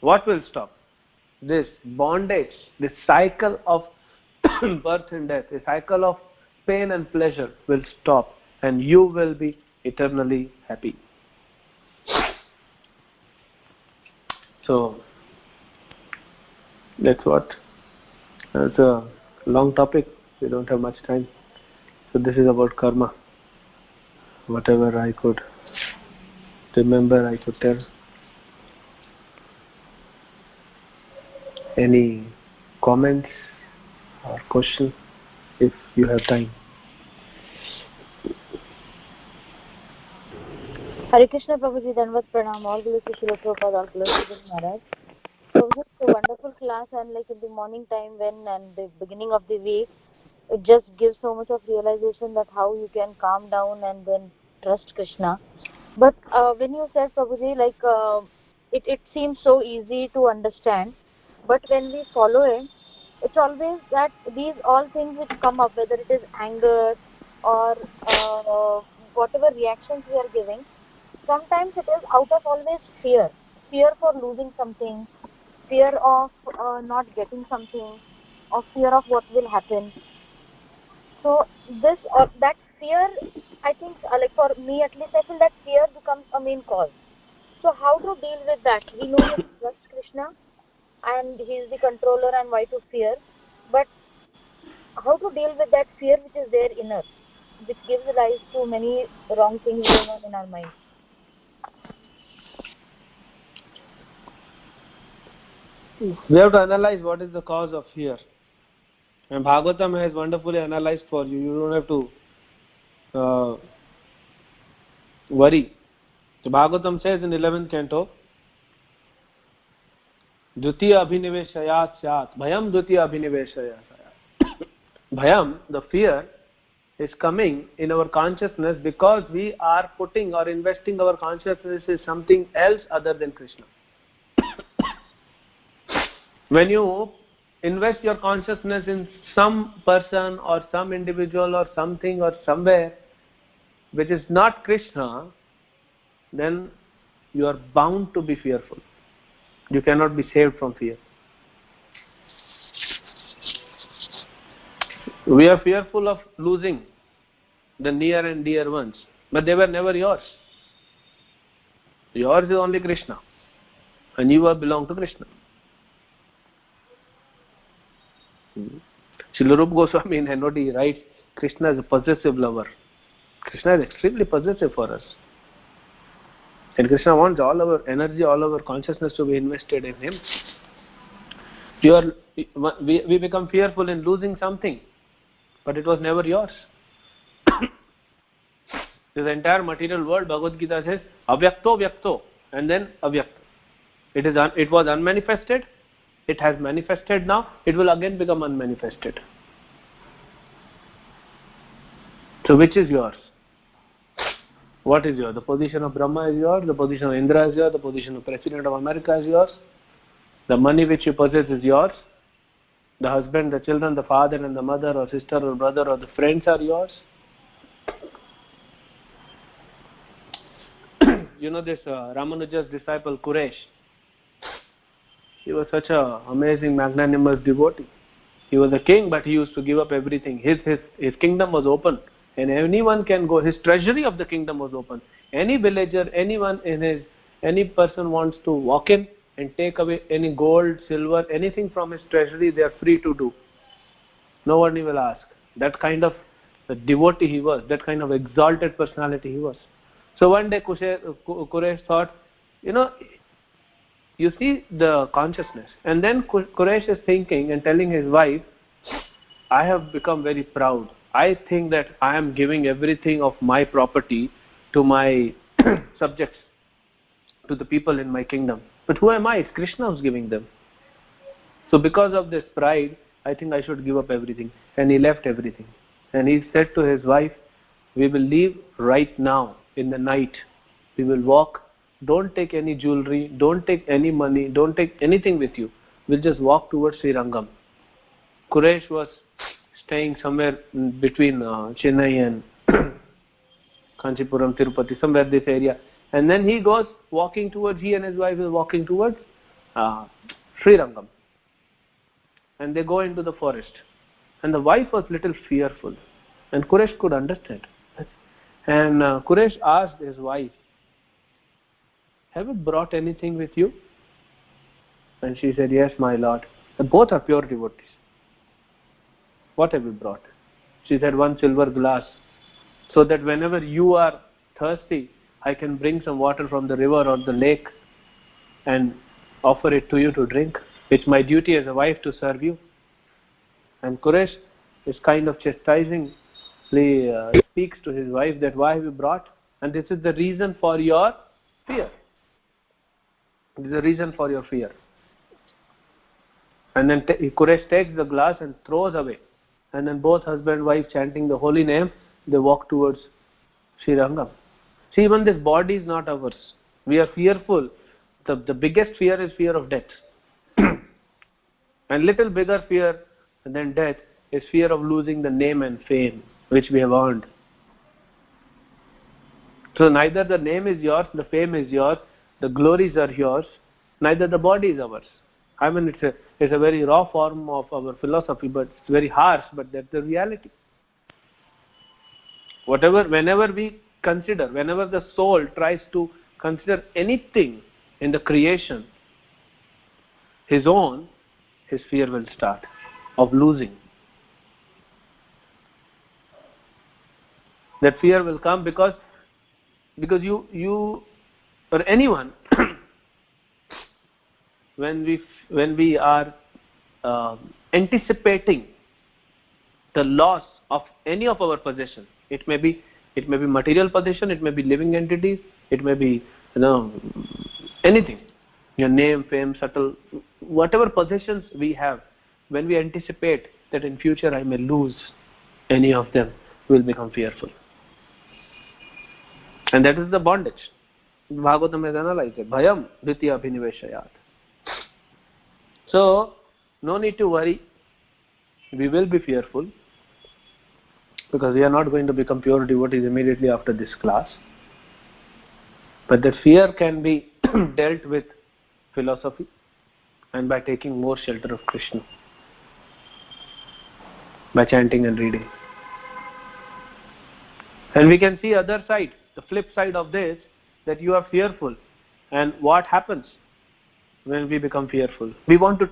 Speaker 2: What will stop? This bondage, this cycle of birth and death, a cycle of pain and pleasure will stop, and you will be eternally happy. So that's what. It's a long topic. We don't have much time. So this is about karma. Whatever I could remember, I could tell. Any comments or questions, if you have time?
Speaker 3: Hare Krishna Prabhuji, Danvat Pranam, all glory to Srila Prabhupada, all glory to Guru Maharaj. So it's a wonderful class, and like in the morning time and the beginning of the week, it just gives so much of realization that how you can calm down and then trust Krishna. But when you said Prabhuji, like it seems so easy to understand, but when we follow it, it's always that these all things which come up, whether it is anger or whatever reactions we are giving, sometimes it is out of always fear for losing something, fear of not getting something, or fear of what will happen. So this that fear, I think, like for me at least, I feel that fear becomes a main cause. So how to deal with that? We know we trust Krishna and He is the controller, and why to fear? But how to deal with that fear which is there in us, which gives rise to many wrong things going on in our mind?
Speaker 2: We have to analyze what is the cause of fear. And Bhagavatam has wonderfully analyzed for you. You don't have to worry. So Bhagavatam says in 11th canto, Dvitiya abhiniveshayat syat, bhayam dvitiya abhiniveshayat syat. Bhayam, the fear, is coming in our consciousness because we are putting or investing our consciousness in something else other than Krishna. When you invest your consciousness in some person or some individual or something or somewhere which is not Krishna, then you are bound to be fearful. You cannot be saved from fear. We are fearful of losing the near and dear ones, but they were never yours. Yours is only Krishna, and you belong to Krishna. Srila Rupa Goswami in Henodi writes, Krishna is a possessive lover. Krishna is extremely possessive for us. And Krishna wants all our energy, all our consciousness to be invested in Him. We become fearful in losing something, but it was never yours. This entire material world, Bhagavad Gita says, avyakto vyakto, and then avyakto. It was unmanifested. It has manifested now. It will again become unmanifested. So which is yours? What is yours? The position of Brahma is yours. The position of Indra is yours. The position of President of America is yours. The money which you possess is yours. The husband, the children, the father and the mother or sister or brother or the friends are yours. You know this Ramanuja's disciple Quresh. He was such an amazing, magnanimous devotee. He was a king, but he used to give up everything. His kingdom was open, and anyone can go. His treasury of the kingdom was open. Any villager, any person wants to walk in and take away any gold, silver, anything from his treasury, they are free to do. No one will ask. That kind of devotee he was. That kind of exalted personality he was. So one day Quresh thought, you see the consciousness. And then Quresh is thinking and telling his wife, I have become very proud. I think that I am giving everything of my property to my subjects. to the people in my kingdom. But who am I? It's Krishna who's giving them. So because of this pride, I think I should give up everything. And he left everything. And he said to his wife, we will leave right now in the night. We will walk. Don't take any jewelry. Don't take any money. Don't take anything with you. We'll just walk towards Srirangam. Quraysh was staying somewhere between Chennai and Kanchipuram, Tirupati, somewhere this area. And then he goes walking towards, he and his wife is walking towards Srirangam. And they go into the forest. And the wife was little fearful. And Quraysh could understand. And Quraysh asked his wife, have you brought anything with you? And she said, yes, my lord. And both are pure devotees. What have you brought? She said, one silver glass. So that whenever you are thirsty, I can bring some water from the river or the lake and offer it to you to drink. It's my duty as a wife to serve you. And Quraysh is kind of chastisingly speaks to his wife that why have you brought? And this is the reason for your fear. This is the reason for your fear. And then Quraysh takes the glass and throws away. And then both husband and wife chanting the holy name, they walk towards Srirangam. See, even this body is not ours. We are fearful. The biggest fear is fear of death. And little bigger fear than death is fear of losing the name and fame which we have earned. So neither the name is yours, the fame is yours, the glories are yours, neither the body is ours. I mean, it's a very raw form of our philosophy, but it's very harsh, but that's the reality. Whenever we consider, whenever the soul tries to consider anything in the creation his own, his fear will start of losing. That fear will come because you or anyone when we are anticipating the loss of any of our possessions, it may be material possession, it may be living entities, it may be anything, your name, fame, subtle, whatever possessions we have, when we anticipate that in future I may lose any of them, we will become fearful. And that is the bondage. Bhagavatam has analyzed it. Bhayam dvitiya abhiniveshayat. So, no need to worry. We will be fearful because we are not going to become pure devotees immediately after this class. But that fear can be dealt with philosophy and by taking more shelter of Krishna, by chanting and reading. And we can see other side, the flip side of this, that you are fearful. And what happens when we become fearful? We want to